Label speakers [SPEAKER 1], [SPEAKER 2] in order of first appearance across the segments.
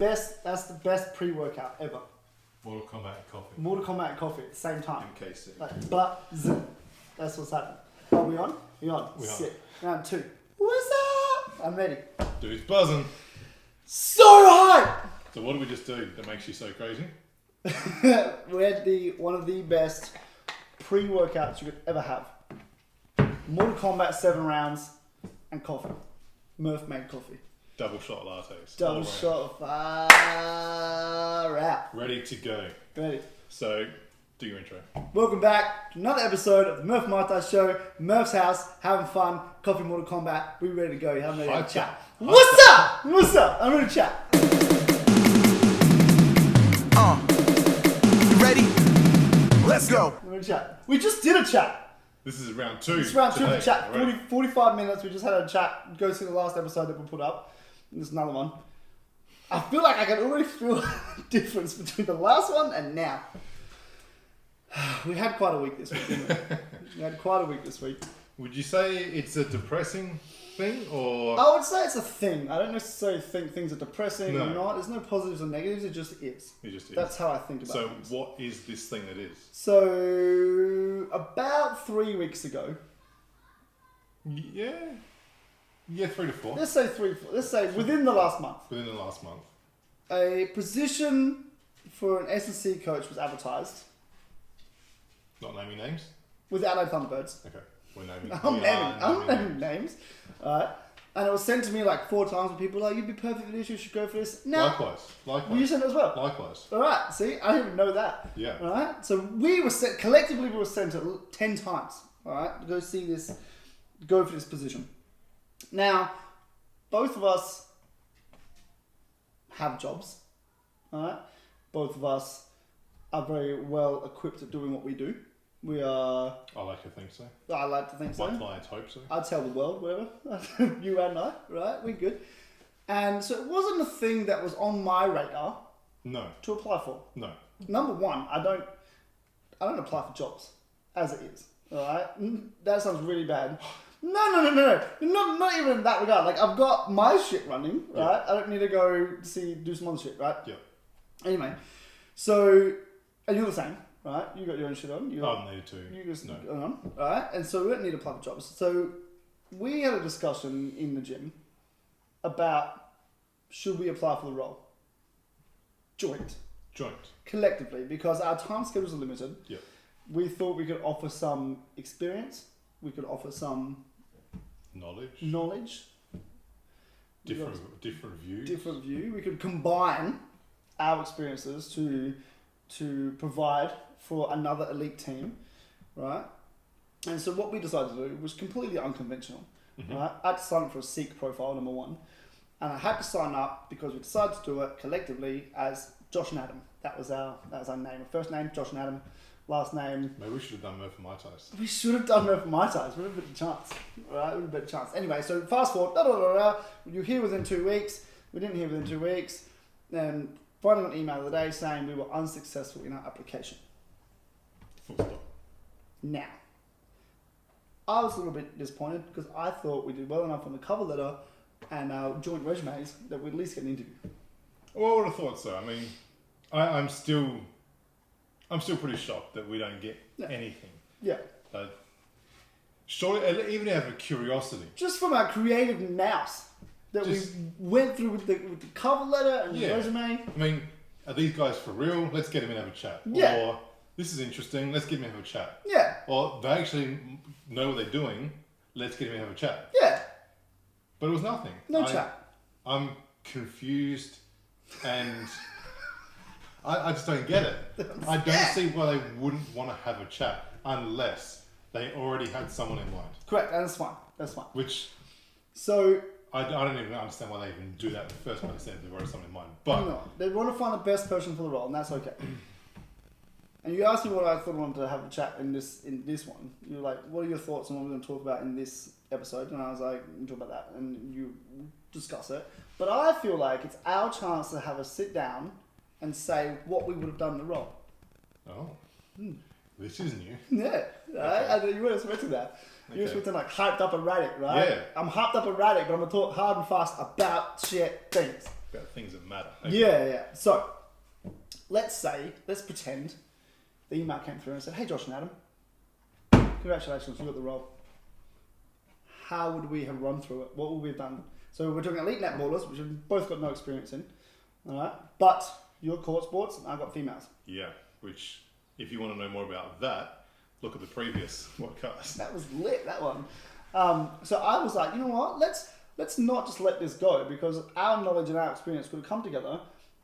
[SPEAKER 1] That's the best pre-workout ever.
[SPEAKER 2] Mortal Kombat and coffee.
[SPEAKER 1] Mortal Kombat and coffee at the same time.
[SPEAKER 2] MKC.
[SPEAKER 1] That's what's happening. Are we on? We're on.
[SPEAKER 2] We on.
[SPEAKER 1] Sit. Round 2. What's up? I'm ready.
[SPEAKER 2] Dude's buzzing.
[SPEAKER 1] So high!
[SPEAKER 2] So what did we just do that makes you so crazy?
[SPEAKER 1] We had one of the best pre-workouts you could ever have. Mortal Kombat 7 rounds and coffee. Murph made coffee.
[SPEAKER 2] Double shot lattes.
[SPEAKER 1] Double shot of far out.
[SPEAKER 2] Ready to go.
[SPEAKER 1] Ready.
[SPEAKER 2] So, do your intro.
[SPEAKER 1] Welcome back to another episode of the Murph Mitise Show. Murph's house, having fun, coffee, Mortal Kombat. We ready to go. I'm ready to chat. What's up? What's up? I'm ready to chat.
[SPEAKER 3] You ready? Let's go.
[SPEAKER 1] I'm ready to chat. We just did a chat.
[SPEAKER 2] This is round 2.
[SPEAKER 1] It's round 2 of the chat.
[SPEAKER 2] Already.
[SPEAKER 1] 45 minutes. We just had a chat. Go see the last episode that we put up. There's another one. I feel like I can already feel the difference between the last one and now. We had quite a week this week, didn't we? We had quite a week this week.
[SPEAKER 2] Would you say it's a depressing thing or...
[SPEAKER 1] I would say it's a thing. I don't necessarily think things are depressing
[SPEAKER 2] No.
[SPEAKER 1] or not. There's no positives or negatives. It just is.
[SPEAKER 2] It just is.
[SPEAKER 1] That's how I think about
[SPEAKER 2] So
[SPEAKER 1] things.
[SPEAKER 2] what is this thing that is?
[SPEAKER 1] So, about 3 weeks ago,
[SPEAKER 2] Yeah, 3 to 4.
[SPEAKER 1] let's say within the last month,
[SPEAKER 2] Within the last month.
[SPEAKER 1] a position for an S&C coach was advertised
[SPEAKER 2] Not naming names?
[SPEAKER 1] with Adelaide Thunderbirds.
[SPEAKER 2] Okay. We're naming
[SPEAKER 1] I'm naming names. Alright. And it was sent to me like 4 times, and people were like, you'd be perfect for this, you should go for this. No.
[SPEAKER 2] Likewise.
[SPEAKER 1] You sent it as well.
[SPEAKER 2] Likewise.
[SPEAKER 1] Alright, see, I didn't even know that.
[SPEAKER 2] Yeah.
[SPEAKER 1] Alright, so we were sent, collectively we were sent it 10 times, alright, to go see this, go for this position. Now, both of us have jobs, alright, both of us are very well equipped at doing what we do. We are,
[SPEAKER 2] I like to think so.
[SPEAKER 1] I like to think so.
[SPEAKER 2] My clients hope so.
[SPEAKER 1] I tell the world, whatever, you and I, right, we're good. And so it wasn't a thing that was on my radar
[SPEAKER 2] No.
[SPEAKER 1] to apply for.
[SPEAKER 2] No.
[SPEAKER 1] Number one, I don't apply for jobs as it is. All right, that sounds really bad. No, not even in that regard. Like I've got my shit running, right? Yeah. I don't need to go do some other shit, right?
[SPEAKER 2] Yeah.
[SPEAKER 1] Anyway, so and you're the same, right? You got your own shit on.
[SPEAKER 2] I don't need to.
[SPEAKER 1] You just
[SPEAKER 2] no.
[SPEAKER 1] going on, right? And so we don't need to apply for jobs. So we had a discussion in the gym about should we apply for the role, joint, collectively, because our time schedules are limited.
[SPEAKER 2] Yeah.
[SPEAKER 1] We thought we could offer some experience. We could offer some knowledge.
[SPEAKER 2] Different view.
[SPEAKER 1] We could combine our experiences to provide for another elite team, right? And so what we decided to do was completely unconventional, right? I had to sign up for a Seek profile, number one. And I had to sign up because we decided to do it collectively as Josh and Adam. That was our name. First name, Josh and Adam. Last name.
[SPEAKER 2] Maybe we should have done Murph and Mitise.
[SPEAKER 1] We should have done Murph and Mitise. We would have a bit of chance. Right? We would have a bit of chance. Anyway, so fast forward. You're here within 2 weeks. We didn't hear within 2 weeks. Then finally got an email the other day saying we were unsuccessful in our application.
[SPEAKER 2] Full stop.
[SPEAKER 1] Now, I was a little bit disappointed because I thought we did well enough on the cover letter and our joint resumes that we'd at least get an interview.
[SPEAKER 2] Well, I would have thought so. I mean, I'm still pretty shocked that we don't get anything.
[SPEAKER 1] Yeah.
[SPEAKER 2] Surely, even out of curiosity.
[SPEAKER 1] Just from our creative nous that we went through with the cover letter and the resume.
[SPEAKER 2] I mean, are these guys for real? Let's get them in and have a chat.
[SPEAKER 1] Yeah.
[SPEAKER 2] Or, this is interesting, let's get them in and have a chat.
[SPEAKER 1] Yeah.
[SPEAKER 2] Or, they actually know what they're doing, let's get them in and have a chat.
[SPEAKER 1] Yeah.
[SPEAKER 2] But it was nothing.
[SPEAKER 1] No chat.
[SPEAKER 2] I'm confused and I just don't get it. I don't see why they wouldn't want to have a chat unless they already had someone in mind.
[SPEAKER 1] Correct, and that's fine.
[SPEAKER 2] Which,
[SPEAKER 1] so
[SPEAKER 2] I don't even understand why they even do that in the first place. They said they've already someone in mind. But
[SPEAKER 1] no, they want to find the best person for the role, and that's okay. And you asked me what I thought I wanted to have a chat in this one. You were like, what are your thoughts on what we're going to talk about in this episode? And I was like, we can talk about that, and you discuss it. But I feel like it's our chance to have a sit down and say what we would have done in the role.
[SPEAKER 2] Oh, this is new.
[SPEAKER 1] Yeah, right?
[SPEAKER 2] Okay.
[SPEAKER 1] You weren't expecting that. You were
[SPEAKER 2] Okay.
[SPEAKER 1] expecting like hyped up erratic, right?
[SPEAKER 2] Yeah.
[SPEAKER 1] I'm hyped up erratic, but I'm going to talk hard and fast about shit things.
[SPEAKER 2] about things that matter.
[SPEAKER 1] Yeah. So, let's pretend the email came through and said, "Hey, Josh and Adam, congratulations, you got the role." How would we have run through it? What would we have done? So we're talking elite netballers, which we've both got no experience in, all right? But you're court sports, and I've got females.
[SPEAKER 2] Yeah, which, if you want to know more about that, look at the previous podcast.
[SPEAKER 1] That was lit, that one. So I was like, you know what? Let's not just let this go, because our knowledge and our experience could have come together,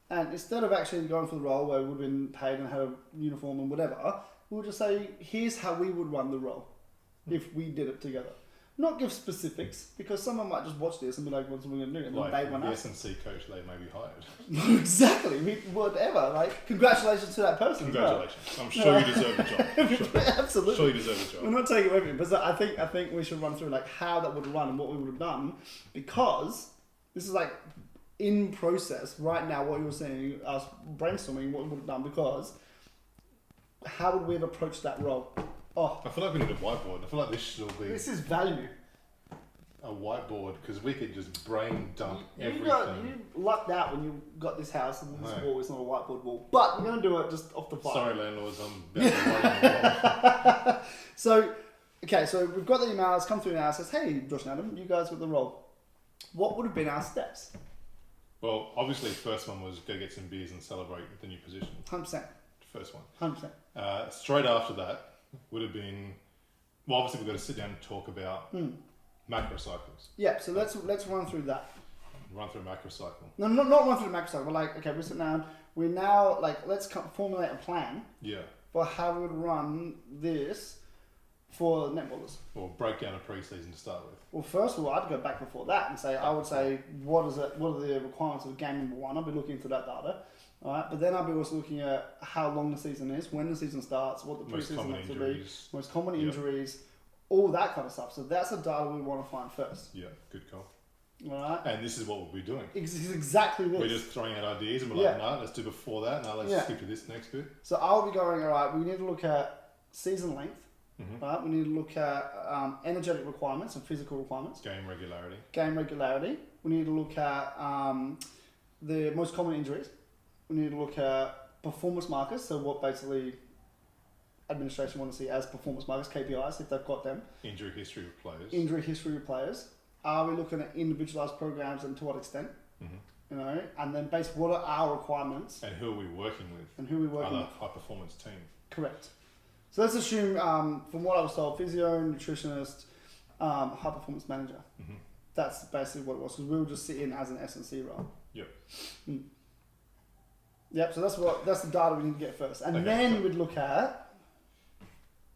[SPEAKER 1] and instead of actually going for the role where we would have been paid and had a uniform and whatever, we'll just say, here's how we would run the role if we did it together. Not give specifics, because someone might just watch this and be like, what's we going to do? And
[SPEAKER 2] like
[SPEAKER 1] then they want
[SPEAKER 2] the
[SPEAKER 1] us.
[SPEAKER 2] S&C coach, they may be hired.
[SPEAKER 1] Exactly. Whatever. Like, congratulations to that person.
[SPEAKER 2] Congratulations. I'm sure you deserve a job. Sure.
[SPEAKER 1] Absolutely.
[SPEAKER 2] I'm sure you deserve a job.
[SPEAKER 1] We're not taking it with you, but I think we should run through like how that would run and what we would have done, because this is like in process right now. What you were saying, us brainstorming what we would have done, because how would we have approached that role? Oh,
[SPEAKER 2] I feel like we need a whiteboard. I feel like this should all be
[SPEAKER 1] this is value.
[SPEAKER 2] a whiteboard, because we could just brain dump everything.
[SPEAKER 1] You lucked out when you got this house, and this wall is not a whiteboard wall. But we're going to do it just off the fly.
[SPEAKER 2] Sorry, landlords, I'm about to worry on
[SPEAKER 1] So we've got the email. It's come through now. It says, "Hey, Josh and Adam, you guys got the role. What would have been our steps?"
[SPEAKER 2] Well, obviously, first one was go get some beers and celebrate the new position.
[SPEAKER 1] 100%.
[SPEAKER 2] First one.
[SPEAKER 1] 100%.
[SPEAKER 2] Straight after that would have been, well, obviously we've got to sit down and talk about macro cycles.
[SPEAKER 1] Yeah, so let's run through that.
[SPEAKER 2] Run through a macro cycle.
[SPEAKER 1] No, not run through the macro cycle. We're like, okay, we're sitting down. We're now like, let's formulate a plan
[SPEAKER 2] Yeah.
[SPEAKER 1] for how we would run this for netballers.
[SPEAKER 2] Or break down a pre-season to start with.
[SPEAKER 1] Well, first of all, I'd go back before that and say, I would say, what are the requirements of game number one? I'd be looking into that data. All right, but then I'll be also looking at how long the season is, when the season starts, what the pre-season has to be, most common injuries, all that kind of stuff. So that's the data we want to find first.
[SPEAKER 2] Yeah, good call.
[SPEAKER 1] All right.
[SPEAKER 2] And this is what we'll be doing.
[SPEAKER 1] It's exactly this.
[SPEAKER 2] We're just throwing out ideas and we're like, no, let's do before that. Now let's skip to this next bit.
[SPEAKER 1] So I'll be going, all right, we need to look at season length. Right? We need to look at energetic requirements and physical requirements.
[SPEAKER 2] Game regularity.
[SPEAKER 1] We need to look at the most common injuries. We need to look at performance markers, so what basically administration want to see as performance markers, KPIs, if they've got them.
[SPEAKER 2] Injury history of players.
[SPEAKER 1] Are we looking at individualised programs and to what extent? You know, and then based what are our requirements?
[SPEAKER 2] And who are we working with?
[SPEAKER 1] Other
[SPEAKER 2] high performance team.
[SPEAKER 1] Correct. So let's assume, from what I was told, physio, nutritionist, high performance manager. That's basically what it was, because we'll just sit in as an S&C role.
[SPEAKER 2] Yep.
[SPEAKER 1] Yep, so that's the data we need to get first. And then we'd look at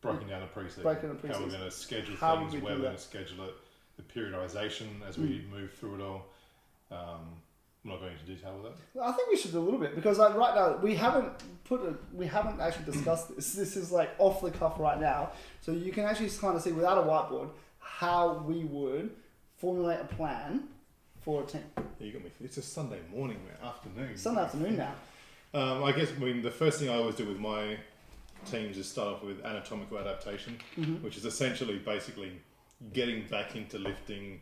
[SPEAKER 2] breaking down the pre-season.
[SPEAKER 1] How
[SPEAKER 2] we're going to schedule things, where we're going to schedule it, the periodization as we move through it all. I'm not going into detail with that.
[SPEAKER 1] Well, I think we should do a little bit, because like right now we haven't actually discussed this. This is like off the cuff right now, so you can actually kind of see without a whiteboard how we would formulate a plan for a team.
[SPEAKER 2] Yeah, you got me. It's a Sunday morning, afternoon.
[SPEAKER 1] Sunday afternoon now.
[SPEAKER 2] I guess the first thing I always do with my teams is start off with anatomical adaptation, which is essentially basically getting back into lifting,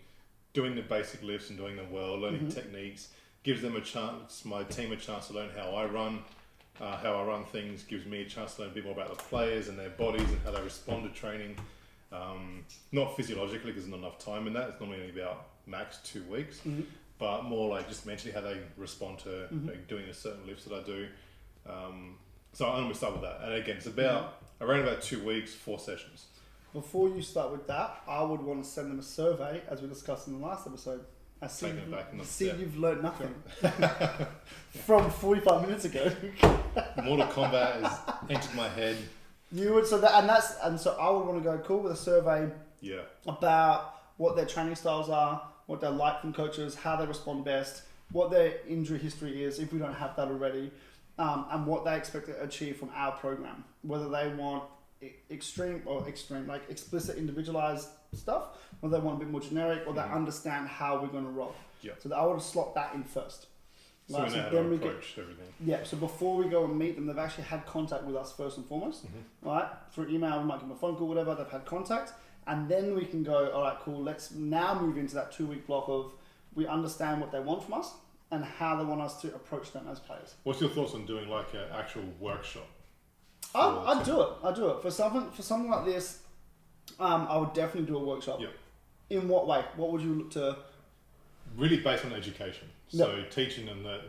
[SPEAKER 2] doing the basic lifts and doing them well, learning techniques, gives them a chance, my team a chance to learn how I run things, gives me a chance to learn a bit more about the players and their bodies and how they respond to training. Not physiologically, because there's not enough time in that. It's normally only about max 2 weeks, but more like just mentally how they respond to doing a certain lifts that I do. So I'm going to start with that. And again, it's around about 2 weeks, 4 sessions. Before
[SPEAKER 1] you start with that, I would want to send them a survey, as we discussed in the last episode. I see you've learned nothing from 45 minutes ago.
[SPEAKER 2] Mortal Kombat has entered my head.
[SPEAKER 1] You would so I would want to go cool with a survey.
[SPEAKER 2] Yeah.
[SPEAKER 1] About what their training styles are, what they like from coaches, how they respond best, what their injury history is if we don't have that already, and what they expect to achieve from our program. Whether they want extreme, like explicit individualized stuff, or they want a bit more generic, or they understand how we're going to roll.
[SPEAKER 2] Yeah.
[SPEAKER 1] So I would slot that in first.
[SPEAKER 2] So we know how to approach everything.
[SPEAKER 1] Yeah, so before we go and meet them, they've actually had contact with us first and foremost. Right? Through email, we might give them a phone call, whatever, they've had contact. And then we can go, all right, cool, let's now move into that 2 week block of we understand what they want from us, and how they want us to approach them as players.
[SPEAKER 2] What's your thoughts on doing like an actual workshop?
[SPEAKER 1] I'd do it for something like this. I would definitely do a workshop.
[SPEAKER 2] Yep.
[SPEAKER 1] In what way? What would you look to?
[SPEAKER 2] Really based on education. So
[SPEAKER 1] Yep.
[SPEAKER 2] teaching them that,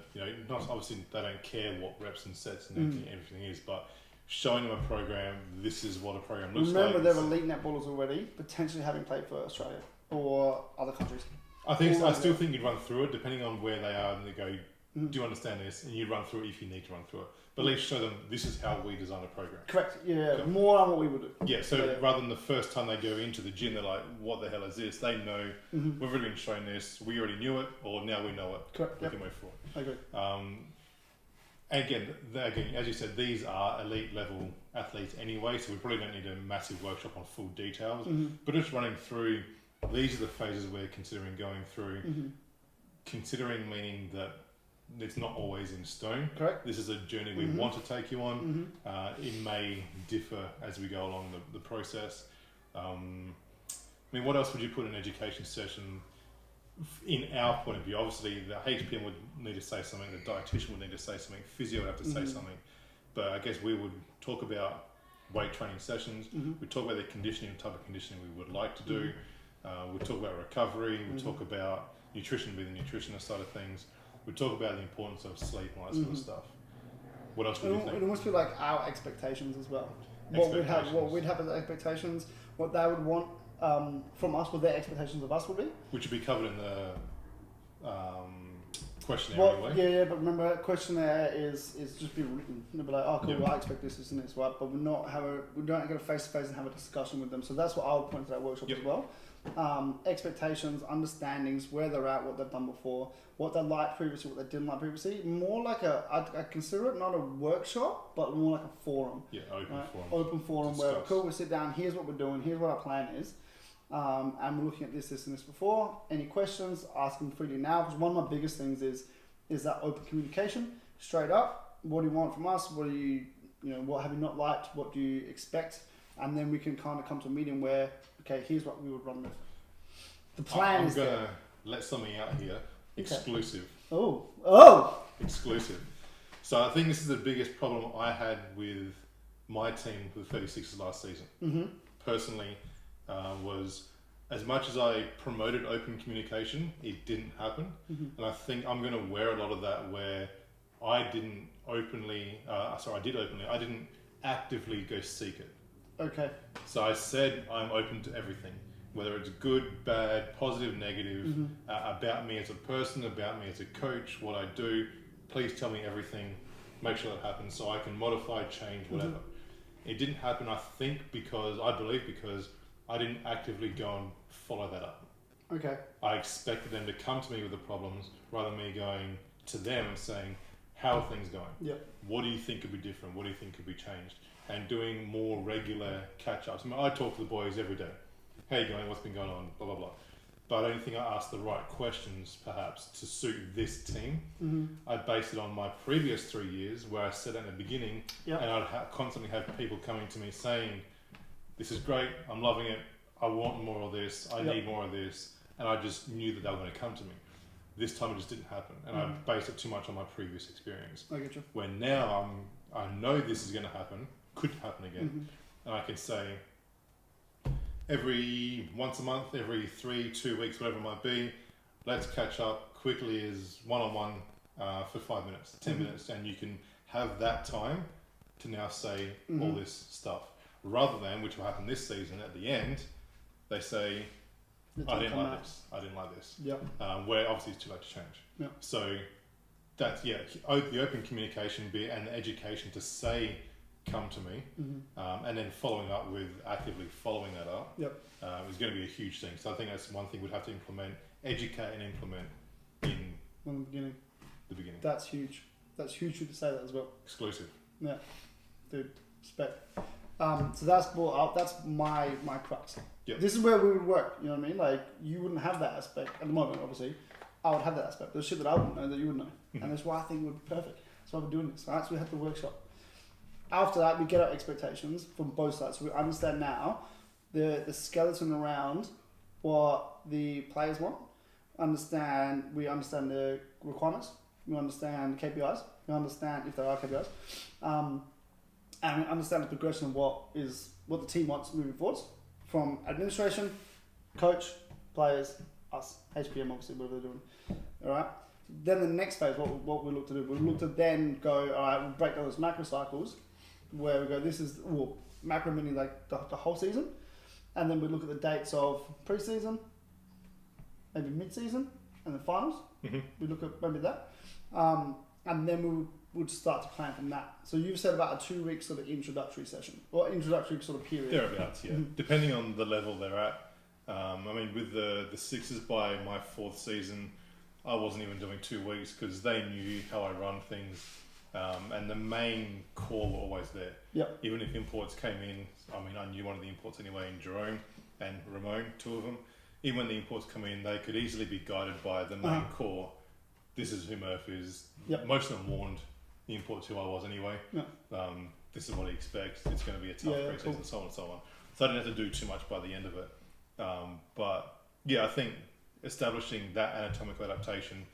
[SPEAKER 2] not obviously they don't care what reps and sets and everything is, but showing them a program. This is what a program looks like.
[SPEAKER 1] Remember, they're elite netballers already, potentially having played for Australia or other countries.
[SPEAKER 2] I still think you'd run through it depending on where they are, and they go, do you understand this? And you run through it if you need to run through it. But at least show them this is how we design a program.
[SPEAKER 1] Correct. Yeah. More on what we would do.
[SPEAKER 2] Yeah. So rather than the first time they go into the gym, they're like, "What the hell is this?" They know we've already been shown this. We already knew it, or now we know it.
[SPEAKER 1] Correct.
[SPEAKER 2] We can move forward.
[SPEAKER 1] I agree.
[SPEAKER 2] Again, as you said, these are elite level athletes anyway, so we probably don't need a massive workshop on full details. But just running through, these are the phases we're considering going through. Considering meaning that it's not always in stone.
[SPEAKER 1] Correct.
[SPEAKER 2] This is a journey we want to take you on. It may differ as we go along the process. What else would you put in an education session in our point of view? Obviously, the HPM would need to say something, the dietitian would need to say something, physio would have to say something. But I guess we would talk about weight training sessions. We'd talk about the conditioning, type of conditioning we would like to do. We'd talk about recovery. We'd talk about nutrition, be the nutritionist side of things. We talk about the importance of sleep and all that sort of stuff. What else would you think?
[SPEAKER 1] It almost be like our expectations as well. What we'd have as expectations, what they would want from us, what their expectations of us would be.
[SPEAKER 2] Which would be covered in the questionnaire anyway.
[SPEAKER 1] Yeah, but remember, questionnaire is just be written. They'll be like, oh, cool, well, I expect this and this, right? But we don't get a face to face and have a discussion with them. So that's what I would point to that workshop as well. Expectations, understandings, where they're at, what they've done before, what they liked previously, what they didn't like previously. More like I consider it not a workshop, but more like a forum.
[SPEAKER 2] Yeah, open forum.
[SPEAKER 1] Open forum where cool, we sit down, here's what we're doing, here's what our plan is. And we're looking at this and this before. Any questions, ask them freely now. Because one of my biggest things is that open communication, straight up. What do you want from us? What do you what have you not liked? What do you expect? And then we can kind of come to a meeting where, okay, here's what we would run with. The plan is there. I'm going
[SPEAKER 2] to let something out here. Exclusive.
[SPEAKER 1] Okay. Oh!
[SPEAKER 2] Exclusive. So I think this is the biggest problem I had with my team with 36ers last season. Personally, was as much as I promoted open communication, it didn't happen. And I think I'm going to wear a lot of that where I didn't openly, I didn't actively go seek it.
[SPEAKER 1] Okay.
[SPEAKER 2] So I said I'm open to everything, whether it's good, bad, positive, negative, about me as a person, about me as a coach, what I do. Please tell me everything, make sure that happens so I can modify, change, whatever. It didn't happen, I think, because I didn't actively go and follow that up.
[SPEAKER 1] Okay.
[SPEAKER 2] I expected them to come to me with the problems rather than me going to them and saying, how are things going?
[SPEAKER 1] Yep.
[SPEAKER 2] What do you think could be different? What do you think could be changed? And doing more regular catch-ups. I talk to the boys every day. How are you going? What's been going on? Blah, blah, blah. But I don't think I asked the right questions, perhaps, to suit this team. I based it on my previous 3 years, where I said at the beginning, and I'd constantly have people coming to me saying, this is great, I'm loving it, I want more of this, I need more of this, and I just knew that they were going to come to me. This time it just didn't happen, and I based it too much on my previous experience.
[SPEAKER 1] I get you.
[SPEAKER 2] Where now I know this is going to happen, could happen again, and I can say once a month, every 2 weeks, whatever it might be, let's catch up quickly as one-on-one for 5 minutes, 10 minutes, and you can have that time to now say all this stuff. Rather than, which will happen this season, at the end, they say, I didn't like this.
[SPEAKER 1] Yep.
[SPEAKER 2] Where obviously it's too late to change.
[SPEAKER 1] Yep.
[SPEAKER 2] So that's, the open communication bit and the education to say, come to me, and then following up with actively following that up is going to be a huge thing. So I think that's one thing we'd have to implement, educate and implement
[SPEAKER 1] from the beginning. That's huge. That's huge to say that as well.
[SPEAKER 2] Exclusive.
[SPEAKER 1] Yeah. Dude, respect. So that's my crux.
[SPEAKER 2] Yep.
[SPEAKER 1] This is where we would work, you know what I mean? Like, you wouldn't have that aspect at the moment, obviously. I would have that aspect. There's shit that I wouldn't know that you would know. And that's why I think it would be perfect. That's why we're doing this. Right? So we have the workshop. After that, we get our expectations from both sides. So we understand now the skeleton around what the players want, we understand the requirements, we understand KPIs, we understand if there are KPIs, and we understand the progression of what the team wants moving forwards from administration, coach, players, us, HPM obviously, whatever they're doing. All right. Then the next phase, what we look to do, we look to then go, all right, we'll break down those macro cycles where we go, this is, macro meaning like the whole season. And then we look at the dates of pre-season, maybe mid-season, and the finals.
[SPEAKER 2] Mm-hmm.
[SPEAKER 1] We look at maybe that. And then we would start to plan from that. So you've said about a 2-week sort of introductory session, or introductory sort of period.
[SPEAKER 2] Thereabouts, yeah.
[SPEAKER 1] Mm-hmm.
[SPEAKER 2] Depending on the level they're at. I mean, with the Sixers, by my 4th season, I wasn't even doing 2 weeks because they knew how I run things. And the main core were always there.
[SPEAKER 1] Yep.
[SPEAKER 2] Even if imports came in, I mean, I knew one of the imports anyway in Jerome and Ramon, 2 of them. Even when the imports come in, they could easily be guided by the main core. This is who Murph is.
[SPEAKER 1] Yep.
[SPEAKER 2] Most of them warned the imports who I was anyway.
[SPEAKER 1] Yep.
[SPEAKER 2] This is what he expects. It's going to be a tough pre-season, cool. So on and so on. So I didn't have to do too much by the end of it. But yeah, I think establishing that anatomical adaptation,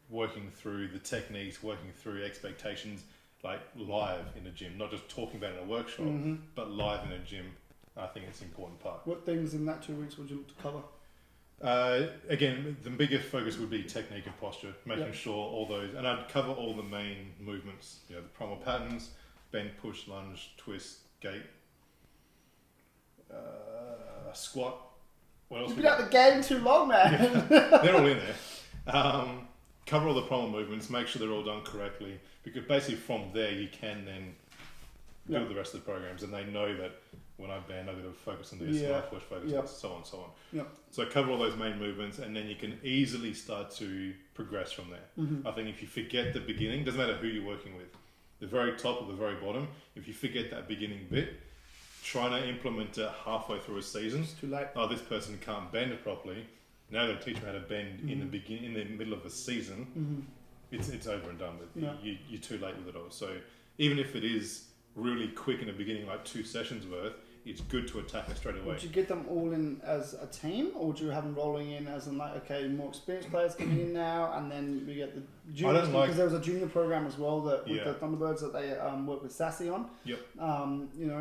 [SPEAKER 2] working through the techniques, working through expectations, like live in a gym, not just talking about it in a workshop, but live in a gym, I think it's an important part.
[SPEAKER 1] What things in that 2 weeks would you look to cover?
[SPEAKER 2] Again, the biggest focus would be technique and posture, making sure all those, and I'd cover all the main movements, the primal patterns, bend, push, lunge, twist, gate, squat. What else?
[SPEAKER 1] You've been out the game too long, man.
[SPEAKER 2] Yeah, they're all in there. Cover all the primal movements, make sure they're all done correctly, because basically from there you can then build the rest of the programs, and they know that when I bend, I'm going to focus on this, when I push, focus on this, so on and so on.
[SPEAKER 1] Yep.
[SPEAKER 2] So cover all those main movements, and then you can easily start to progress from there. I think if you forget the beginning, doesn't matter who you're working with, the very top or the very bottom, if you forget that beginning bit, trying to implement it halfway through a season,
[SPEAKER 1] it's too late.
[SPEAKER 2] Oh, this person can't bend it properly. Now they'll teach them how to bend in the middle of a season. It's over and done with. Yeah. You're too late with it all. So even if it is really quick in the beginning, like 2 sessions worth, it's good to attack it straight away.
[SPEAKER 1] Would you get them all in as a team, or would you have them rolling in as in like, okay, more experienced players coming in now, and then we get the juniors? Because there was a junior program as well that with the Thunderbirds that they work with Sassy on.
[SPEAKER 2] Yep.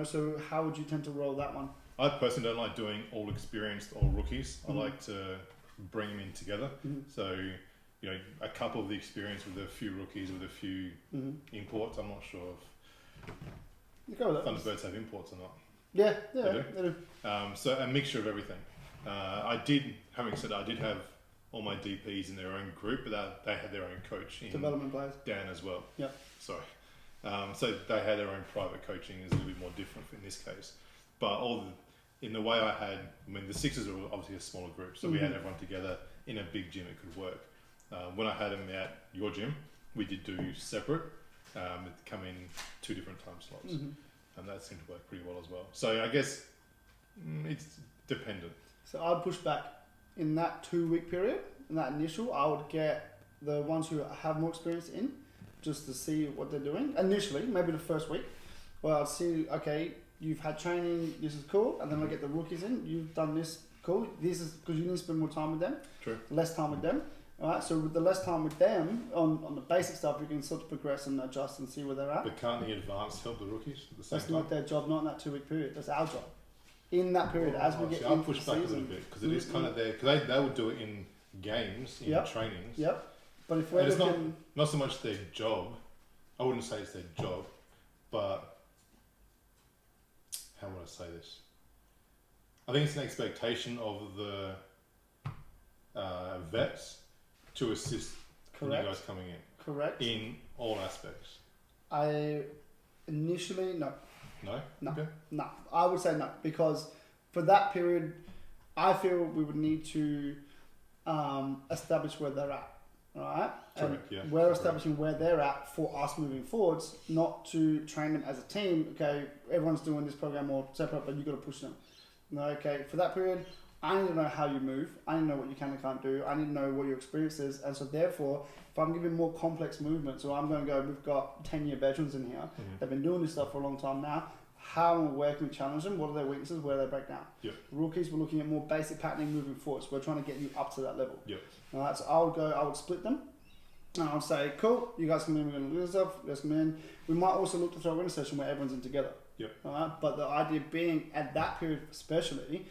[SPEAKER 1] So how would you tend to roll that one?
[SPEAKER 2] I personally don't like doing all experienced or rookies. I like to bring them in together. So, a couple of the experience with a few rookies, with a few imports. I'm not sure if Thunderbirds have imports or not.
[SPEAKER 1] Yeah,
[SPEAKER 2] they do. So a mixture of everything. Having said that, I did have all my DPs in their own group, but they had their own coach in
[SPEAKER 1] development players.
[SPEAKER 2] Dan as well.
[SPEAKER 1] Yep.
[SPEAKER 2] Sorry. So they had their own private coaching. Is a little bit more different in this case. But in the way the Sixers are obviously a smaller group, so we had everyone together in a big gym. It could work. When I had them at your gym, we did do separate. It'd come in 2 different time slots. And that seemed to work pretty well as well. So I guess it's dependent.
[SPEAKER 1] So I'd push back in that 2-week period, in that initial, I would get the ones who have more experience in, just to see what they're doing. Initially, maybe the first week, where I'd see, okay, you've had training, this is cool, and then I get the rookies in, you've done this, cool, this is, because you need to spend more time with them.
[SPEAKER 2] True.
[SPEAKER 1] Less time with them. Alright, so with the less time with them, on the basic stuff, you can sort of progress and adjust and see where they're at.
[SPEAKER 2] But can't the advanced help the rookies at the same
[SPEAKER 1] That's
[SPEAKER 2] time?
[SPEAKER 1] not their job, not in that 2-week period. That's our job. In that period, as we get
[SPEAKER 2] I'll
[SPEAKER 1] into
[SPEAKER 2] push
[SPEAKER 1] the
[SPEAKER 2] back
[SPEAKER 1] season,
[SPEAKER 2] a little bit, because it is kind of there, because they would do it in games, in trainings.
[SPEAKER 1] Yep. But if we're
[SPEAKER 2] it's
[SPEAKER 1] looking...
[SPEAKER 2] not so much their job, I wouldn't say it's their job, but how would I say this? I think it's an expectation of the vets to assist the new guys coming in.
[SPEAKER 1] Correct.
[SPEAKER 2] In all aspects.
[SPEAKER 1] Initially, no.
[SPEAKER 2] No?
[SPEAKER 1] No.
[SPEAKER 2] Okay.
[SPEAKER 1] No. I would say no, because for that period, I feel we would need to establish where they're at. Alright?
[SPEAKER 2] Correct, yeah.
[SPEAKER 1] We're establishing where they're at for us moving forwards, not to train them as a team. Okay, everyone's doing this program all separate, but you've got to push them. No, okay, for that period, I need to know how you move. I need to know what you can and can't do. I need to know what your experience is. And so therefore, if I'm giving more complex movements, or I'm going to go, we've got 10-year veterans in here. They've been doing this stuff for a long time now. how and where can we challenge them? What are their weaknesses? Where do they break down?
[SPEAKER 2] Yep.
[SPEAKER 1] Rookies, we're looking at more basic patterning moving forward. So we're trying to get you up to that level.
[SPEAKER 2] Yep.
[SPEAKER 1] All right. So I would split them. And I would say, cool, you guys come in, we're going to do this stuff. You guys come in. We might also look to throw in a session where everyone's in together.
[SPEAKER 2] Yep.
[SPEAKER 1] All right. But the idea being at that period, especially,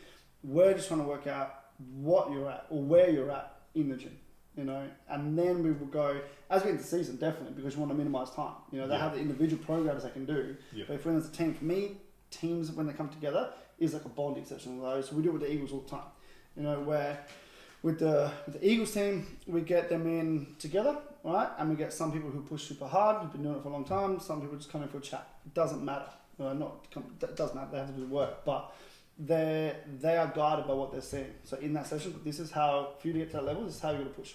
[SPEAKER 1] we're just trying to work out what you're at or where you're at in the gym. You know, and then we will go as we get into the season, definitely, because you want to minimize time. You know, they have the individual programs they can do, but if we're as a team, for me, teams when they come together is like a bonding session of those. So we do it with the Eagles all the time. You know, where with the Eagles team, we get them in together, right? And we get some people who push super hard, who've been doing it for a long time. Some people just come in for a chat. It doesn't matter. It doesn't matter. They have to do the work, but they are guided by what they're seeing. So in that session, this is how, for you to get to that level, this is how you're going to push.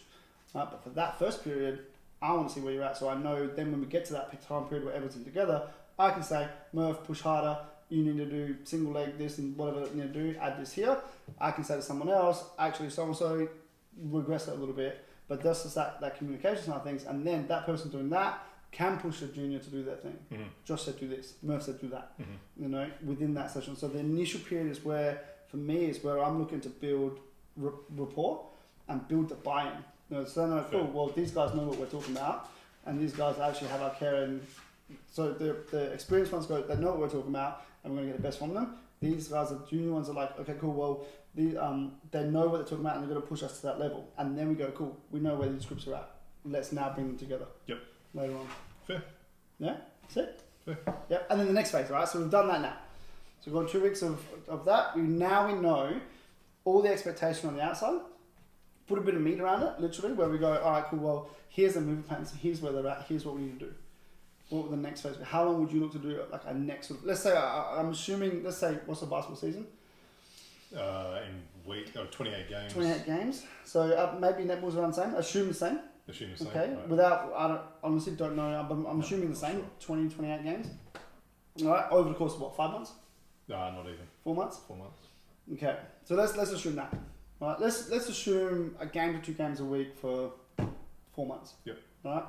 [SPEAKER 1] Right? But for that first period, I want to see where you're at. So I know then when we get to that time period where everyone's together, I can say, Murph, push harder. You need to do single leg this and whatever you need to do, add this here. I can say to someone else, actually so-and-so, regress it a little bit. But that's just that communication side of things. And then that person doing that can push the junior to do their thing. Mm-hmm. Josh said do this, Murph said do that, you know, within that session. So the initial period is where, for me, is where I'm looking to build rapport and build the buy-in. You know, so I know, cool, well, these guys know what we're talking about, and these guys actually have our care, and so the experienced ones go, they know what we're talking about, and we're going to get the best from them. These guys, the junior ones, are like, okay, cool, well, they know what they're talking about, and they're going to push us to that level. And then we go, cool, we know where these groups are at. Let's now bring them together.
[SPEAKER 2] Yep.
[SPEAKER 1] Later on.
[SPEAKER 2] Fair.
[SPEAKER 1] Yeah, that's it.
[SPEAKER 2] Fair.
[SPEAKER 1] Yep, and then the next phase, right? So we've done that now. So we've got 2 weeks of that. We know all the expectation on the outside. Put a bit of meat around it, literally, where we go, all right, cool, well, here's the movement patterns, here's where they're at, here's what we need to do. What would the next phase be? How long would you look to do like a next sort of, let's say, I'm assuming, let's say, what's the basketball season?
[SPEAKER 2] In week, 28 games.
[SPEAKER 1] 28 games. So maybe netball's around the same. Assume the same.
[SPEAKER 2] Assume the same.
[SPEAKER 1] Okay.
[SPEAKER 2] Right.
[SPEAKER 1] I honestly don't know, but I'm assuming the same. Sure. 20, 28 games. All right. Over the course of what? 5 months?
[SPEAKER 2] No, not even.
[SPEAKER 1] 4 months?
[SPEAKER 2] 4 months.
[SPEAKER 1] Okay. So let's assume that. All right. Let's assume a game to 2 games a week for 4 months.
[SPEAKER 2] Yep.
[SPEAKER 1] All right.